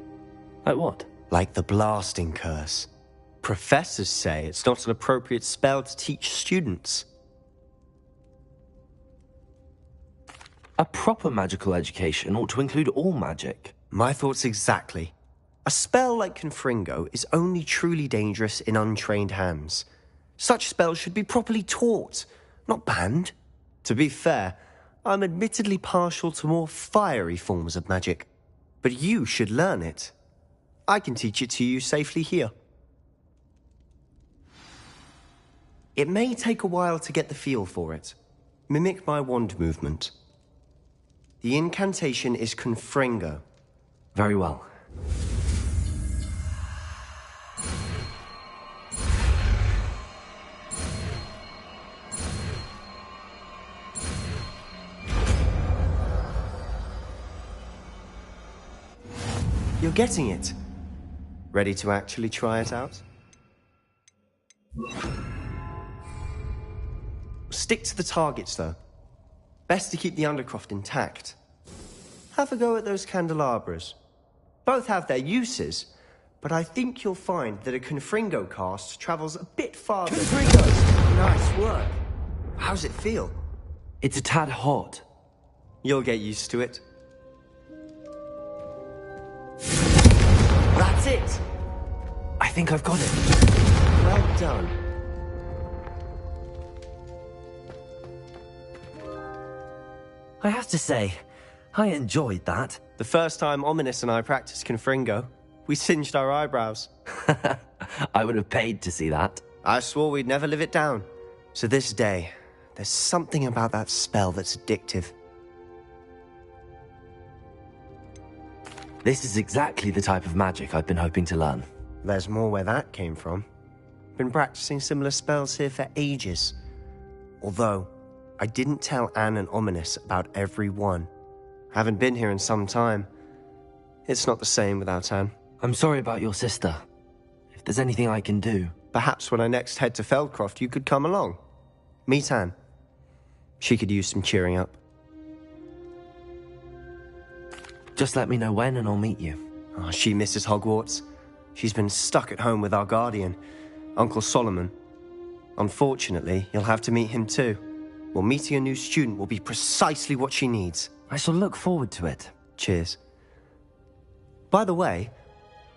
Like what? Like the Blasting Curse. Professors say it's not an appropriate spell to teach students. A proper magical education ought to include all magic. My thoughts exactly. A spell like Confringo is only truly dangerous in untrained hands. Such spells should be properly taught, not banned. To be fair, I'm admittedly partial to more fiery forms of magic, but you should learn it. I can teach it to you safely here. It may take a while to get the feel for it. Mimic my wand movement. The incantation is Confringo. Very well. You're getting it. Ready to actually try it out? Stick to the targets, though. Best to keep the Undercroft intact. Have a go at those candelabras. Both have their uses, but I think you'll find that a Confringo cast travels a bit farther. Confringo! Nice work. How's it feel? It's a tad hot. You'll get used to it. That's it! I think I've got it. Well done. I have to say, I enjoyed that. The first time Ominis and I practiced Confringo, we singed our eyebrows. I would have paid to see that. I swore we'd never live it down. So this day, there's something about that spell that's addictive. This is exactly the type of magic I've been hoping to learn. There's more where that came from. Been practicing similar spells here for ages. Although, I didn't tell Anne and Ominis about every one. Haven't been here in some time. It's not the same without Anne. I'm sorry about your sister. If there's anything I can do... Perhaps when I next head to Feldcroft, you could come along. Meet Anne. She could use some cheering up. Just let me know when and I'll meet you. Oh, she misses Hogwarts. She's been stuck at home with our guardian, Uncle Solomon. Unfortunately, you'll have to meet him too. Well, meeting a new student will be precisely what she needs. I shall look forward to it. Cheers. By the way,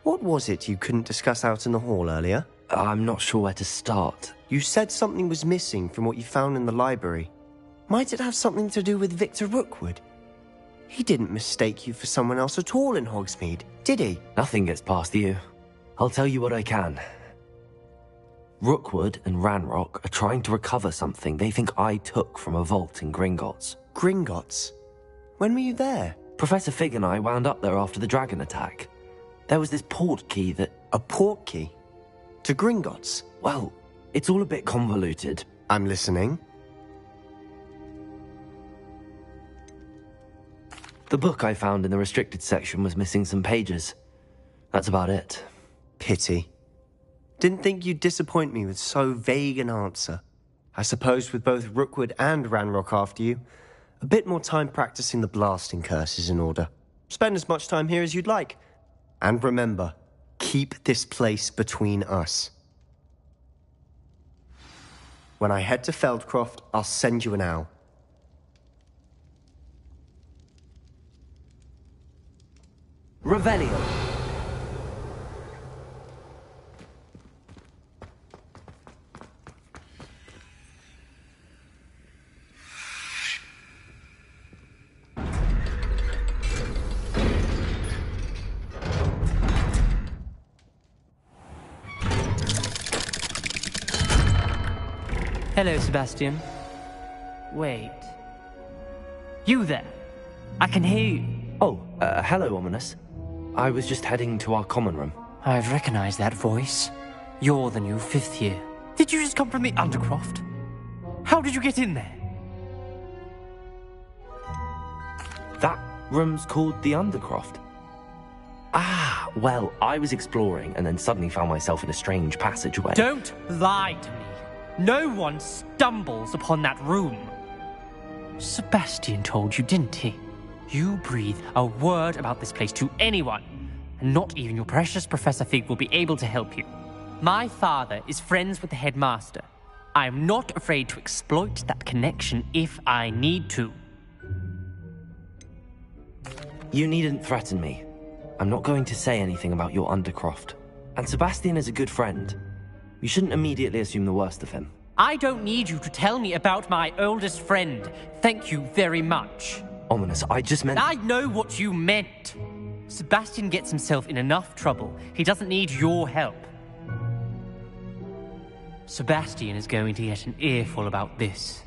what was it you couldn't discuss out in the hall earlier? I'm not sure where to start. You said something was missing from what you found in the library. Might it have something to do with Victor Rookwood? He didn't mistake you for someone else at all in Hogsmeade, did he? Nothing gets past you. I'll tell you what I can. Rookwood and Ranrock are trying to recover something they think I took from a vault in Gringotts. Gringotts? When were you there? Professor Fig and I wound up there after the dragon attack. There was this port key that... A port key? To Gringotts? Well, it's all a bit convoluted. I'm listening. The book I found in the restricted section was missing some pages. That's about it. Pity. Didn't think you'd disappoint me with so vague an answer. I suppose with both Rookwood and Ranrock after you, a bit more time practicing the Blasting Curse is in order. Spend as much time here as you'd like. And remember, keep this place between us. When I head to Feldcroft, I'll send you an owl. Revelio. Hello, Sebastian. Wait. You there? I can hear you. Oh, hello, Ominous. I was just heading to our common room. I've recognized that voice. You're the new 5th year. Did you just come from the Undercroft? How did you get in there? That room's called the Undercroft. Ah, well, I was exploring and then suddenly found myself in a strange passageway. Don't lie to me. No one stumbles upon that room. Sebastian told you, didn't he? You breathe a word about this place to anyone, and not even your precious Professor Fig will be able to help you. My father is friends with the headmaster. I am not afraid to exploit that connection if I need to. You needn't threaten me. I'm not going to say anything about your Undercroft. And Sebastian is a good friend. You shouldn't immediately assume the worst of him. I don't need you to tell me about my oldest friend. Thank you very much. Ominous, I just meant... I know what you meant. Sebastian gets himself in enough trouble. He doesn't need your help. Sebastian is going to get an earful about this.